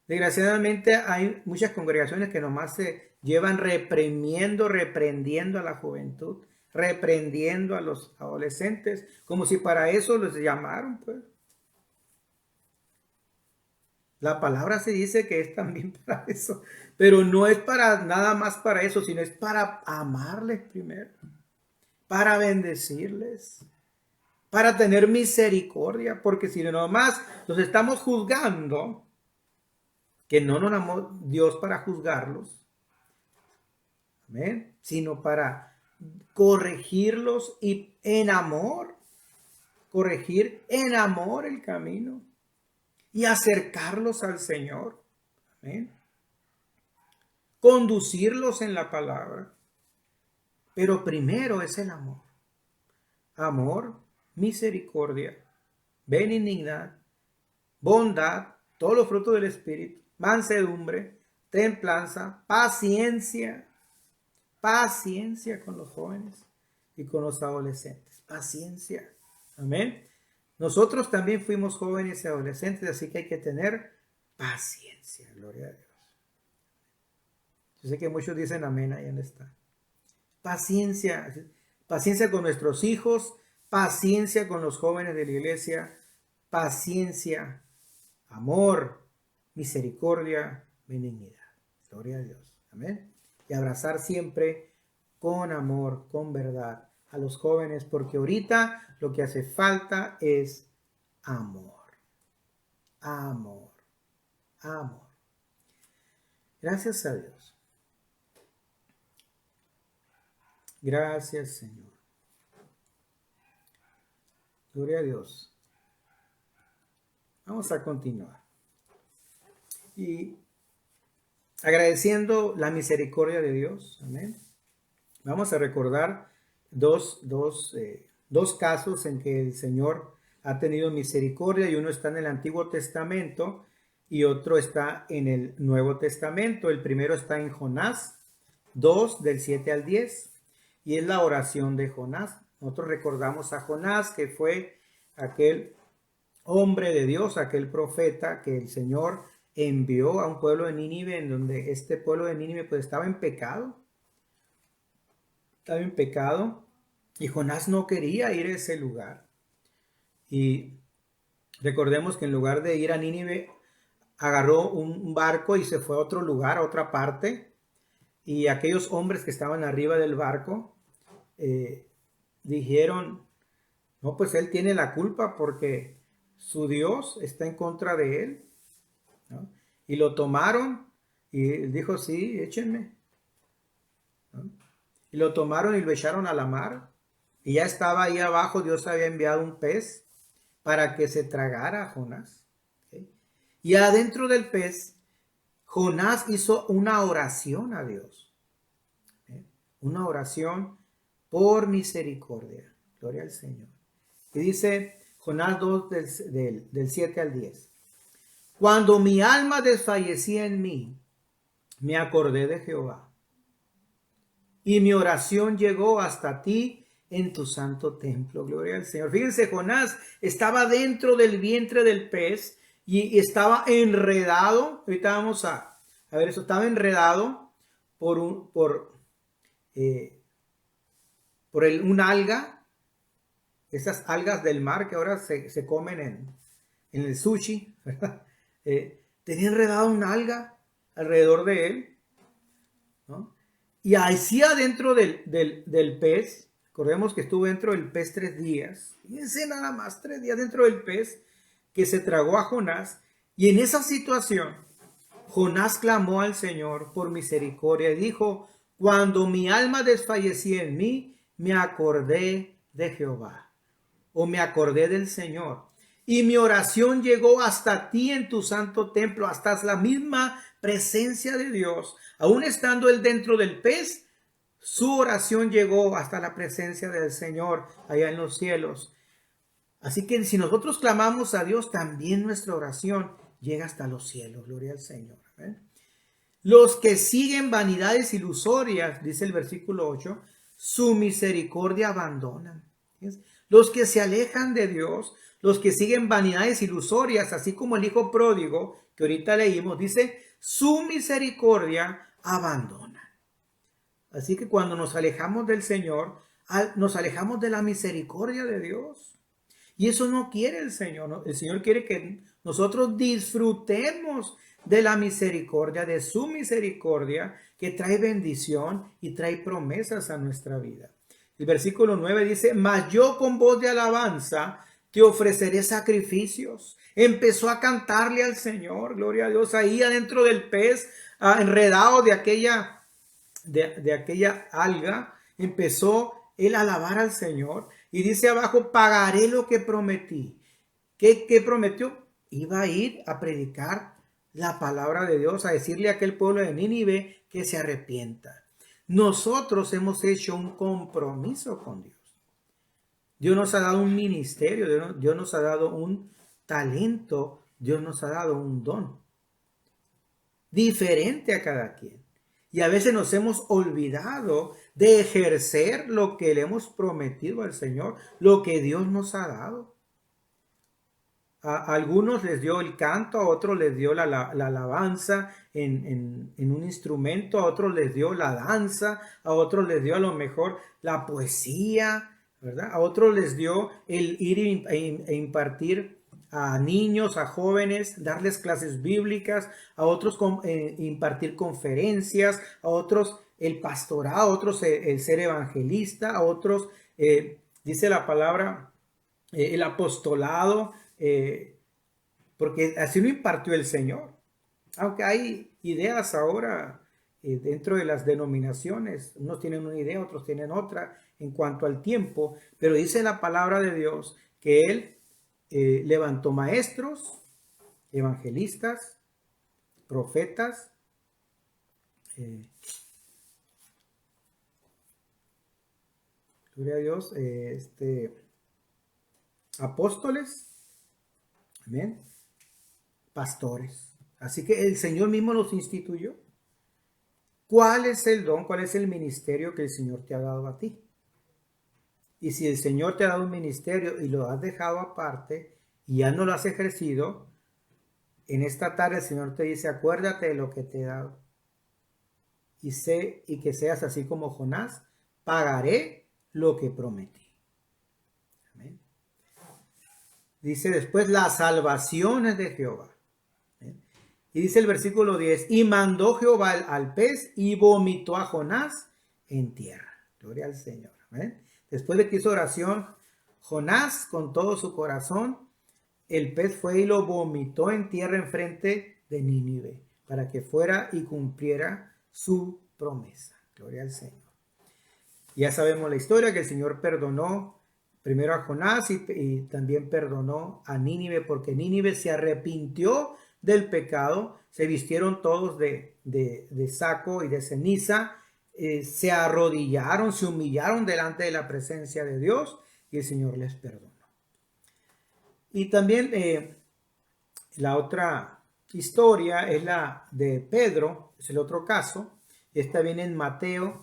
Desgraciadamente hay muchas congregaciones que nomás se llevan reprendiendo a la juventud, reprendiendo a los adolescentes, como si para eso los llamaron, pues. La palabra se dice que es también para eso, pero no es para nada más para eso, sino es para amarles primero, para bendecirles, para tener misericordia, porque si nomás los estamos juzgando, que no nos amó Dios para juzgarlos, amén, sino para corregirlos y en amor, corregir en amor el camino y acercarlos al Señor, amén, conducirlos en la palabra, pero primero es el amor, amor, misericordia, benignidad, bondad, todos los frutos del Espíritu, mansedumbre, templanza, paciencia con los jóvenes y con los adolescentes, paciencia, amén. Nosotros también fuimos jóvenes y adolescentes, así que hay que tener paciencia, gloria a Dios. Yo sé que muchos dicen amén, ahí donde está. Paciencia, paciencia con nuestros hijos, paciencia con los jóvenes de la iglesia, paciencia, amor, misericordia, benignidad. Gloria a Dios. Amén. Y abrazar siempre con amor, con verdad a los jóvenes, porque ahorita lo que hace falta es amor. Amor. Amor. Gracias a Dios. Gracias, Señor. Gloria a Dios. Vamos a continuar. Y agradeciendo la misericordia de Dios. Amén. Vamos a recordar dos casos en que el Señor ha tenido misericordia, y uno está en el Antiguo Testamento y otro está en el Nuevo Testamento. El primero está en Jonás 2, del 7 al 10, y es la oración de Jonás. Nosotros recordamos a Jonás, que fue aquel hombre de Dios, aquel profeta que el Señor envió a un pueblo de Nínive, en donde este pueblo de Nínive pues estaba en pecado. Estaba en pecado y Jonás no quería ir a ese lugar. Y recordemos que en lugar de ir a Nínive, agarró un barco y se fue a otro lugar, a otra parte. Y aquellos hombres que estaban arriba del barco dijeron, no, pues él tiene la culpa porque su Dios está en contra de él, ¿no? Y lo tomaron y él dijo, sí, échenme, ¿no? Y lo tomaron y lo echaron a la mar. Y ya estaba ahí abajo, Dios había enviado un pez para que se tragara a Jonás. ¿Okay? Y adentro del pez, Jonás hizo una oración a Dios. ¿Okay? una oración por misericordia. Gloria al Señor. Y dice Jonás 2 del 7 al 10. Cuando mi alma desfallecía en mí, me acordé de Jehová, y mi oración llegó hasta ti en tu santo templo. Gloria al Señor. Fíjense, Jonás estaba dentro del vientre del pez y estaba enredado. Ahorita vamos a ver eso. Estaba enredado por un alga. Esas algas del mar que ahora se comen en el sushi, ¿verdad? Tenía enredado una alga alrededor de él, ¿no? Y así adentro del pez, recordemos que estuvo dentro del pez 3 días, fíjense nada más, 3 días dentro del pez, que se tragó a Jonás, y en esa situación, Jonás clamó al Señor por misericordia y dijo, cuando mi alma desfallecía en mí, me acordé de Jehová, o me acordé del Señor, y mi oración llegó hasta ti en tu santo templo, hasta la misma presencia de Dios. Aún estando él dentro del pez, su oración llegó hasta la presencia del Señor allá en los cielos. Así que si nosotros clamamos a Dios, también nuestra oración llega hasta los cielos. Gloria al Señor. Los que siguen vanidades ilusorias, dice el versículo 8, su misericordia abandonan. Los que se alejan de Dios, los que siguen vanidades ilusorias, así como el hijo pródigo, que ahorita leímos, dice, su misericordia abandona. Así que cuando nos alejamos del Señor, nos alejamos de la misericordia de Dios. Y eso no quiere el Señor, ¿no? El Señor quiere que nosotros disfrutemos de la misericordia, de su misericordia, que trae bendición y trae promesas a nuestra vida. El versículo 9 dice, mas yo con voz de alabanza te ofreceré sacrificios. Empezó a cantarle al Señor, gloria a Dios, ahí adentro del pez, enredado de aquella alga, empezó él a alabar al Señor. Y dice abajo, pagaré lo que prometí. ¿Qué prometió? Iba a ir a predicar la palabra de Dios, a decirle a aquel pueblo de Nínive que se arrepienta. Nosotros hemos hecho un compromiso con Dios. Dios nos ha dado un ministerio, Dios nos ha dado un talento, Dios nos ha dado un don diferente a cada quien. Y a veces nos hemos olvidado de ejercer lo que le hemos prometido al Señor, lo que Dios nos ha dado. A algunos les dio el canto, a otros les dio la alabanza en un instrumento, a otros les dio la danza, a otros les dio a lo mejor la poesía, ¿verdad? A otros les dio el ir e impartir a niños, a jóvenes, darles clases bíblicas, a otros impartir conferencias, a otros el pastorado, a otros el ser evangelista, a otros, dice la palabra, el apostolado, porque así lo impartió el Señor. Aunque hay ideas ahora dentro de las denominaciones, unos tienen una idea, otros tienen otra en cuanto al tiempo, pero dice la palabra de Dios que Él levantó maestros, evangelistas, profetas, gloria a Dios, apóstoles, amén, pastores. Así que el Señor mismo los instituyó. ¿Cuál es el don? ¿Cuál es el ministerio que el Señor te ha dado a ti? Y si el Señor te ha dado un ministerio y lo has dejado aparte y ya no lo has ejercido, en esta tarde el Señor te dice, acuérdate de lo que te he dado. Y que seas así como Jonás, pagaré lo que prometí. Amén. Dice después, la salvación es de Jehová. Amén. Y dice el versículo 10, y mandó Jehová al pez y vomitó a Jonás en tierra. Gloria al Señor. Amén. Después de que hizo oración, Jonás con todo su corazón, el pez fue y lo vomitó en tierra enfrente de Nínive, para que fuera y cumpliera su promesa. Gloria al Señor. Ya sabemos la historia, que el Señor perdonó primero a Jonás y también perdonó a Nínive, porque Nínive se arrepintió del pecado, se vistieron todos de saco y de ceniza, se arrodillaron, se humillaron delante de la presencia de Dios y el Señor les perdonó. Y también la otra historia es la de Pedro, es el otro caso. Esta viene en Mateo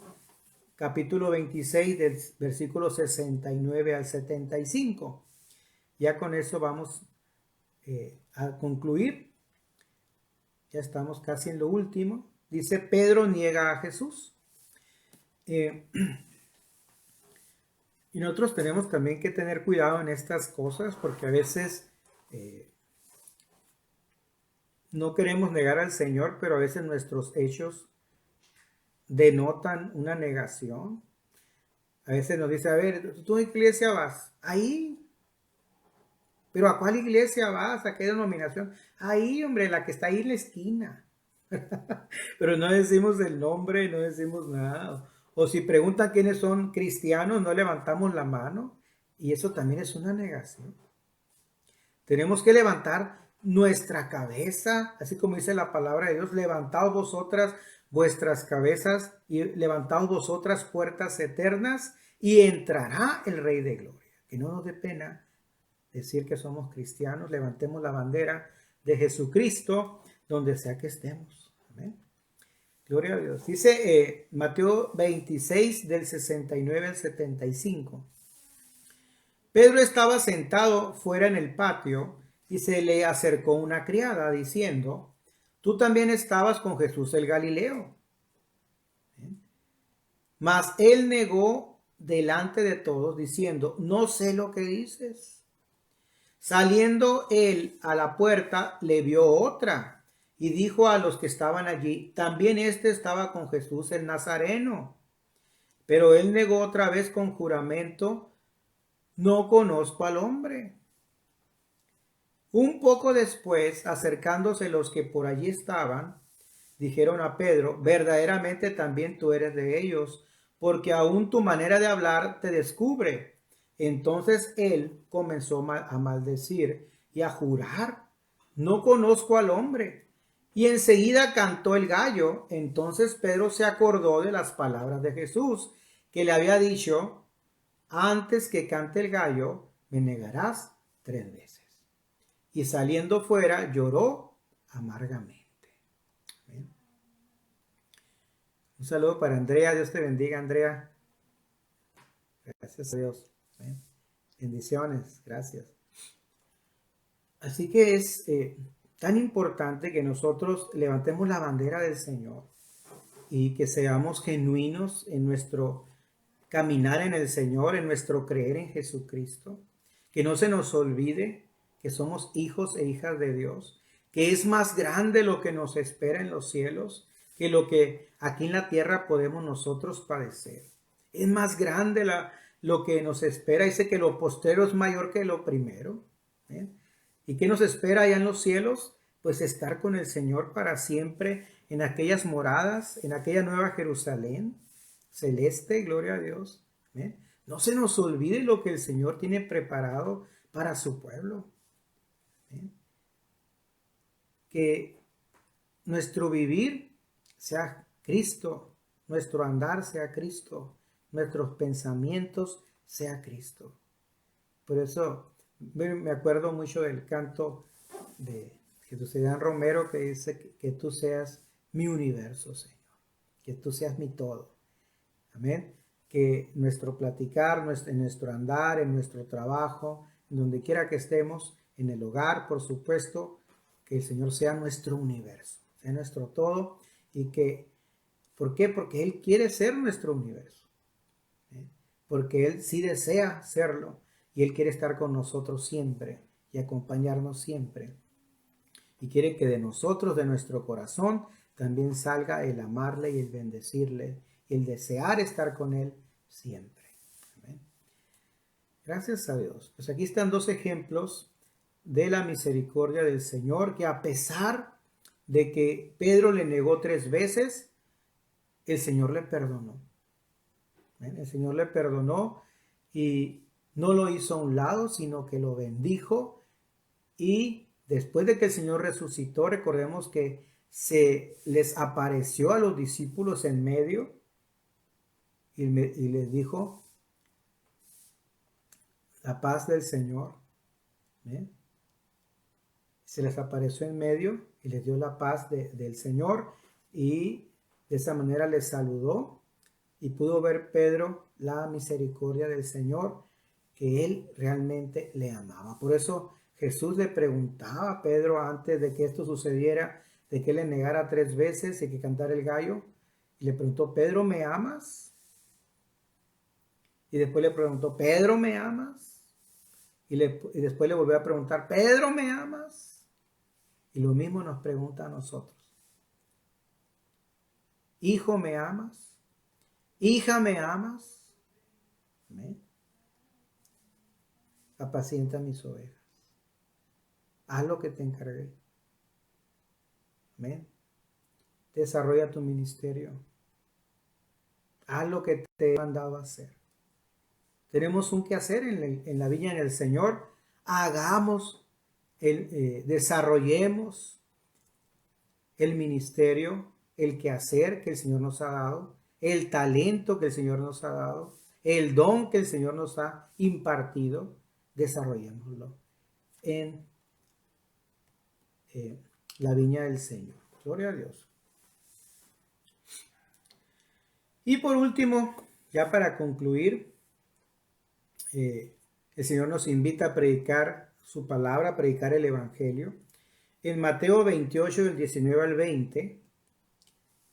capítulo 26 del versículo 69 al 75. Ya con eso vamos a concluir. Ya estamos casi en lo último. Dice, Pedro niega a Jesús. Y nosotros tenemos también que tener cuidado en estas cosas porque a veces no queremos negar al Señor, pero a veces nuestros hechos denotan una negación. A veces nos dice, a ver, ¿tú a qué iglesia vas? Ahí. ¿Pero a cuál iglesia vas? ¿A qué denominación? Ahí, hombre, la que está ahí en la esquina. Pero no decimos el nombre, no decimos nada. O si preguntan quiénes son cristianos, no levantamos la mano. Y eso también es una negación. Tenemos que levantar nuestra cabeza, así como dice la palabra de Dios, levantaos vosotras vuestras cabezas y levantaos vosotras puertas eternas y entrará el Rey de Gloria. Que no nos dé pena decir que somos cristianos, levantemos la bandera de Jesucristo donde sea que estemos. Amén. Gloria a Dios. Dice Mateo 26 del 69 al 75. Pedro estaba sentado fuera en el patio y se le acercó una criada diciendo, tú también estabas con Jesús el Galileo. Mas él negó delante de todos diciendo, no sé lo que dices. Saliendo él a la puerta, le vio otra y dijo a los que estaban allí, también este estaba con Jesús el Nazareno. Pero él negó otra vez con juramento, no conozco al hombre. Un poco después, acercándose los que por allí estaban, dijeron a Pedro, verdaderamente también tú eres de ellos, porque aún tu manera de hablar te descubre. Entonces él comenzó a maldecir y a jurar, no conozco al hombre. Y enseguida cantó el gallo. Entonces Pedro se acordó de las palabras de Jesús, que le había dicho, antes que cante el gallo, me negarás 3 veces. Y saliendo fuera, lloró amargamente. ¿Bien? Un saludo para Andrea. Dios te bendiga, Andrea. Gracias a Dios. ¿Bien? Bendiciones. Gracias. Así que es tan importante que nosotros levantemos la bandera del Señor y que seamos genuinos en nuestro caminar en el Señor, en nuestro creer en Jesucristo. Que no se nos olvide que somos hijos e hijas de Dios, que es más grande lo que nos espera en los cielos que lo que aquí en la tierra podemos nosotros padecer. Es más grande lo que nos espera. Dice que lo postero es mayor que lo primero. ¿Eh? ¿Y qué nos espera allá en los cielos? Pues estar con el Señor para siempre en aquellas moradas, en aquella nueva Jerusalén celeste, gloria a Dios. ¿Eh? No se nos olvide lo que el Señor tiene preparado para su pueblo. Que nuestro vivir sea Cristo, nuestro andar sea Cristo, nuestros pensamientos sea Cristo. Por eso me acuerdo mucho del canto de Jesús Romero que dice que tú seas mi universo, Señor, que tú seas mi todo. Amén. Que nuestro platicar, en nuestro andar, en nuestro trabajo, en donde quiera que estemos, en el hogar, por supuesto, que el Señor sea nuestro universo, sea nuestro todo y que, ¿por qué? Porque Él quiere ser nuestro universo, porque Él sí desea serlo y Él quiere estar con nosotros siempre y acompañarnos siempre y quiere que de nosotros, de nuestro corazón, también salga el amarle y el bendecirle y el desear estar con Él siempre. Amén. Gracias a Dios. Pues aquí están 2 ejemplos de la misericordia del Señor, que a pesar de que Pedro le negó 3 veces, el Señor le perdonó. El Señor le perdonó y no lo hizo a un lado, sino que lo bendijo. Y después de que el Señor resucitó, recordemos que se les apareció a los discípulos en medio y les dijo, la paz del Señor. ¿Bien? Se les apareció en medio y les dio la paz del Señor, y de esa manera les saludó, y pudo ver Pedro la misericordia del Señor, que él realmente le amaba. Por eso Jesús le preguntaba a Pedro antes de que esto sucediera, de que le negara 3 veces y que cantara el gallo, y le preguntó, Pedro, ¿me amas? Y después le preguntó, Pedro, ¿me amas? Y después le volvió a preguntar, Pedro, ¿me amas? Y lo mismo nos pregunta a nosotros. Hijo, ¿me amas? Hija, ¿me amas? Amén. Apacienta mis ovejas. Haz lo que te encargué. Amén. Desarrolla tu ministerio. Haz lo que te he mandado a hacer. Tenemos un quehacer en la viña del Señor. Hagamos, desarrollemos el ministerio, el quehacer que el Señor nos ha dado, el talento que el Señor nos ha dado, el don que el Señor nos ha impartido. Desarrollémoslo en la viña del Señor. Gloria a Dios. Y por último, ya para concluir, el Señor nos invita a predicar su palabra, a predicar el Evangelio. En Mateo 28, del 19 al 20,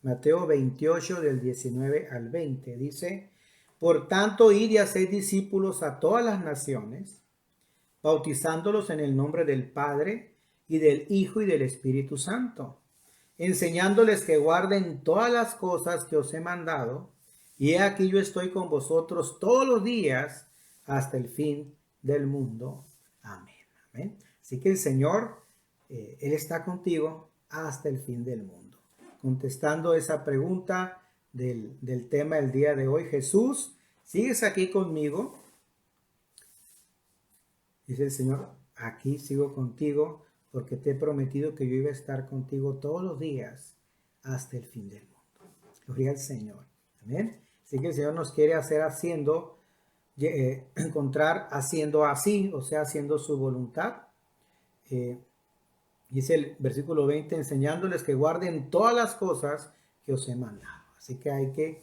Mateo 28, del 19 al 20, dice, por tanto, id y haced discípulos a todas las naciones, bautizándolos en el nombre del Padre, y del Hijo, y del Espíritu Santo, enseñándoles que guarden todas las cosas que os he mandado, y he aquí yo estoy con vosotros todos los días hasta el fin del mundo. Amén. Amén. Así que el Señor, Él está contigo hasta el fin del mundo. Contestando esa pregunta del tema del día de hoy, Jesús, ¿sigues aquí conmigo? Dice el Señor, aquí sigo contigo, porque te he prometido que yo iba a estar contigo todos los días hasta el fin del mundo. Gloria al Señor. Amén. Así que el Señor nos quiere hacer encontrar haciendo así, o sea, haciendo su voluntad. Dice el versículo 20, enseñándoles que guarden todas las cosas que os he mandado. Así que hay que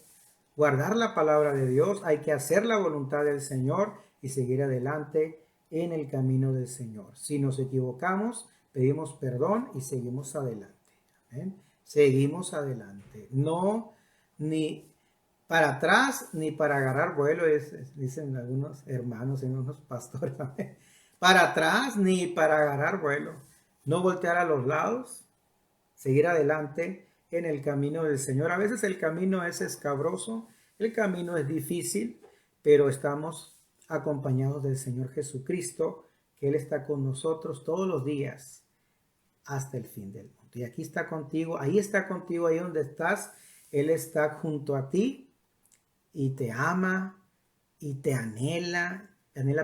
guardar la palabra de Dios, hay que hacer la voluntad del Señor y seguir adelante en el camino del Señor. Si nos equivocamos, pedimos perdón y seguimos adelante. ¿Amén? Seguimos adelante. No, ni para atrás, ni para agarrar vuelo, dicen algunos hermanos y unos pastores. ¿Amén? Para atrás, ni para agarrar vuelo. No voltear a los lados, seguir adelante en el camino del Señor. A veces el camino es escabroso, el camino es difícil, pero estamos acompañados del Señor Jesucristo, que Él está con nosotros todos los días hasta el fin del mundo. Y aquí está contigo, ahí donde estás. Él está junto a ti y te ama y te anhela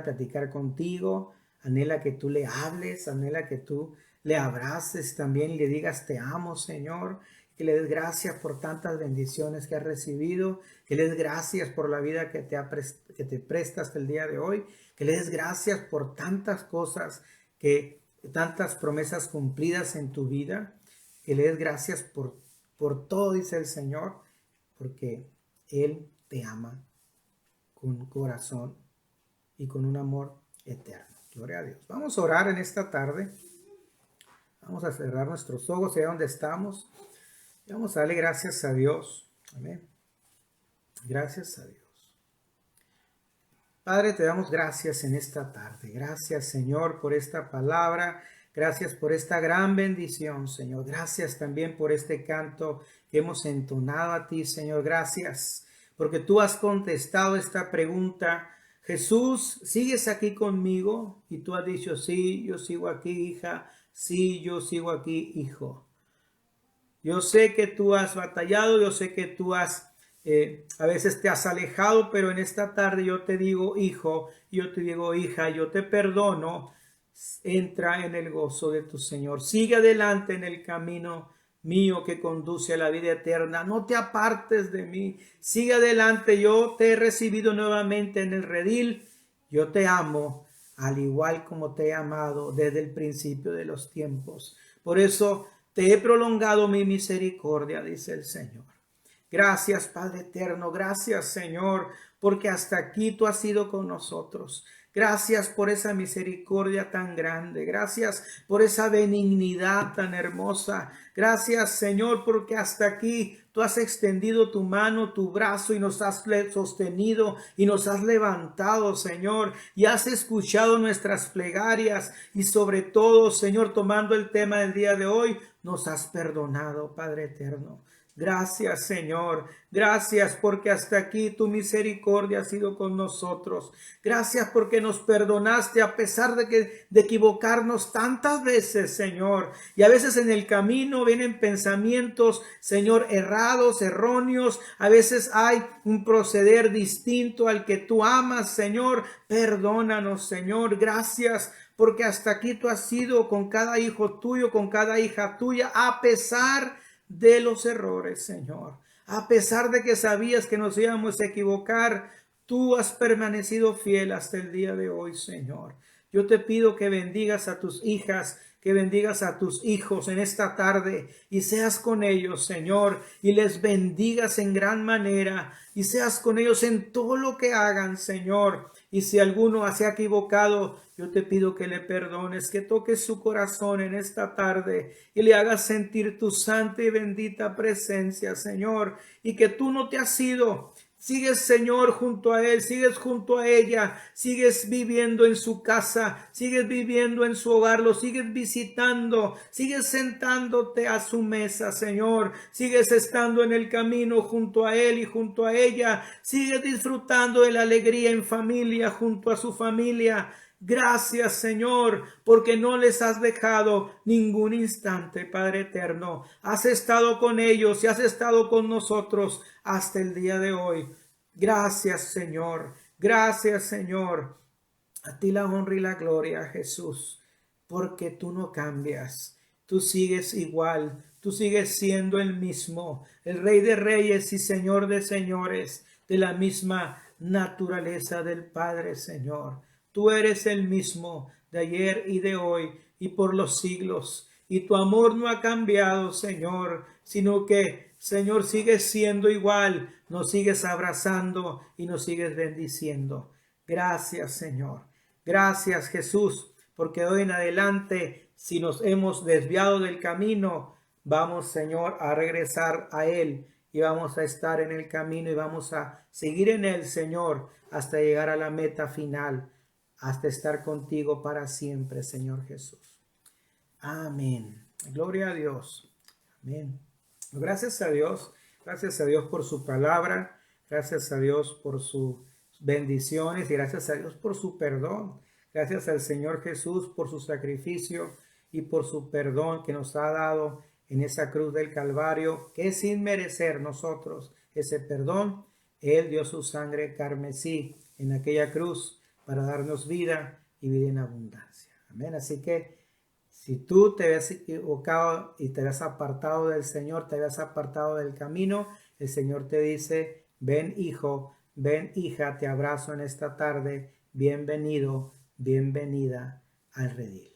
platicar contigo, anhela que tú le hables, anhela que tú le abraces también y le digas, te amo, Señor, que le des gracias por tantas bendiciones que has recibido, que le des gracias por la vida que te presta hasta el día de hoy, que le des gracias por tantas cosas, tantas promesas cumplidas en tu vida, que le des gracias por todo, dice el Señor, porque Él te ama con corazón y con un amor eterno. Gloria a Dios. Vamos a orar en esta tarde. Vamos a cerrar nuestros ojos allá donde estamos. Y vamos a darle gracias a Dios. Amén. Gracias a Dios. Padre, te damos gracias en esta tarde. Gracias, Señor, por esta palabra. Gracias por esta gran bendición, Señor. Gracias también por este canto que hemos entonado a ti, Señor. Gracias porque tú has contestado esta pregunta. Jesús, ¿sigues aquí conmigo? Y tú has dicho, sí, yo sigo aquí, hija. Sí, yo sigo aquí, hijo. Yo sé que tú has batallado, yo sé que tú a veces te has alejado, pero en esta tarde yo te digo, hijo, yo te digo, hija, yo te perdono. Entra en el gozo de tu Señor. Sigue adelante en el camino mío que conduce a la vida eterna, no te apartes de mí. Sigue adelante, yo te he recibido nuevamente en el redil. Yo te amo, al igual como te he amado desde el principio de los tiempos. Por eso te he prolongado mi misericordia, dice el Señor. Gracias, Padre eterno. Gracias, Señor, porque hasta aquí tú has sido con nosotros. Gracias por esa misericordia tan grande. Gracias por esa benignidad tan hermosa. Gracias, Señor, porque hasta aquí tú has extendido tu mano, tu brazo y nos has sostenido y nos has levantado, Señor, y has escuchado nuestras plegarias y sobre todo, Señor, tomando el tema del día de hoy, nos has perdonado, Padre eterno. Gracias, Señor. Gracias porque hasta aquí tu misericordia ha sido con nosotros. Gracias porque nos perdonaste a pesar de equivocarnos tantas veces, Señor. Y a veces en el camino vienen pensamientos, Señor, errados, erróneos. A veces hay un proceder distinto al que tú amas, Señor. Perdónanos, Señor. Gracias porque hasta aquí tú has sido con cada hijo tuyo, con cada hija tuya, a pesar de los errores, Señor. A pesar de que sabías que nos íbamos a equivocar, tú has permanecido fiel hasta el día de hoy, Señor. Yo te pido que bendigas a tus hijas, que bendigas a tus hijos en esta tarde y seas con ellos, Señor, y les bendigas en gran manera y seas con ellos en todo lo que hagan, Señor. Y si alguno se ha equivocado, yo te pido que le perdones, que toques su corazón en esta tarde y le hagas sentir tu santa y bendita presencia, Señor, y que tú no te has ido. Sigues, Señor, junto a él, sigues junto a ella, sigues viviendo en su casa, sigues viviendo en su hogar, lo sigues visitando, sigues sentándote a su mesa, Señor, sigues estando en el camino junto a él y junto a ella, sigues disfrutando de la alegría en familia, junto a su familia. Gracias, Señor, porque no les has dejado ningún instante, Padre eterno. Has estado con ellos y has estado con nosotros hasta el día de hoy. Gracias, Señor. Gracias, Señor. A ti la honra y la gloria, Jesús, porque tú no cambias. Tú sigues igual. Tú sigues siendo el mismo, el Rey de Reyes y Señor de Señores, de la misma naturaleza del Padre, Señor. Tú eres el mismo de ayer y de hoy y por los siglos. Y tu amor no ha cambiado, Señor, sino que, Señor, sigues siendo igual. Nos sigues abrazando y nos sigues bendiciendo. Gracias, Señor. Gracias, Jesús, porque de hoy en adelante, si nos hemos desviado del camino, vamos, Señor, a regresar a Él y vamos a estar en el camino y vamos a seguir en Él, Señor, hasta llegar a la meta final, hasta estar contigo para siempre, Señor Jesús. Amén. Gloria a Dios. Amén. Gracias a Dios por su palabra, gracias a Dios por sus bendiciones y gracias a Dios por su perdón. Gracias al Señor Jesús por su sacrificio y por su perdón que nos ha dado en esa cruz del Calvario, que sin merecer nosotros ese perdón, Él dio su sangre carmesí en aquella cruz para darnos vida y vida en abundancia. Amén. Así que si tú te habías equivocado y te habías apartado del Señor, te habías apartado del camino, el Señor te dice, ven hijo, ven hija, te abrazo en esta tarde, bienvenido, bienvenida al redil.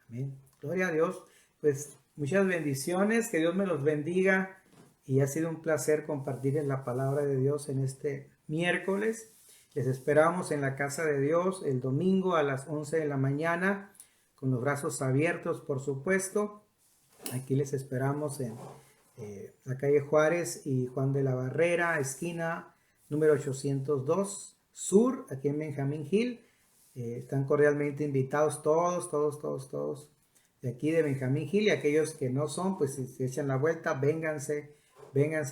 Amén. Gloria a Dios. Pues muchas bendiciones, que Dios me los bendiga y ha sido un placer compartir la palabra de Dios en este miércoles. Les esperamos en la casa de Dios el domingo a las 11 de la mañana, con los brazos abiertos, por supuesto. Aquí les esperamos en la calle Juárez y Juan de la Barrera, esquina número 802 Sur, aquí en Benjamín Hill. Están cordialmente invitados todos de aquí de Benjamín Hill, y aquellos que no son, pues si se echan la vuelta, vénganse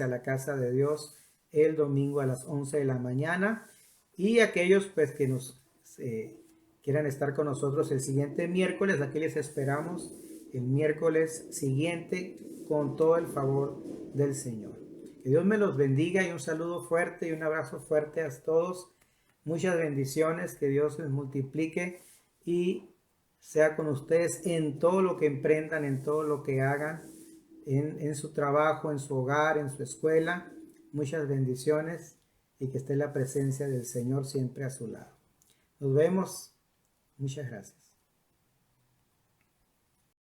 a la casa de Dios el domingo a las 11 de la mañana. Y aquellos pues que nos quieran estar con nosotros el siguiente miércoles, aquí les esperamos el miércoles siguiente con todo el favor del Señor. Que Dios me los bendiga y un saludo fuerte y un abrazo fuerte a todos. Muchas bendiciones, que Dios les multiplique y sea con ustedes en todo lo que emprendan, en todo lo que hagan. en su trabajo, en su hogar, en su escuela. Muchas bendiciones y que esté la presencia del Señor siempre a su lado. Nos vemos. Muchas gracias.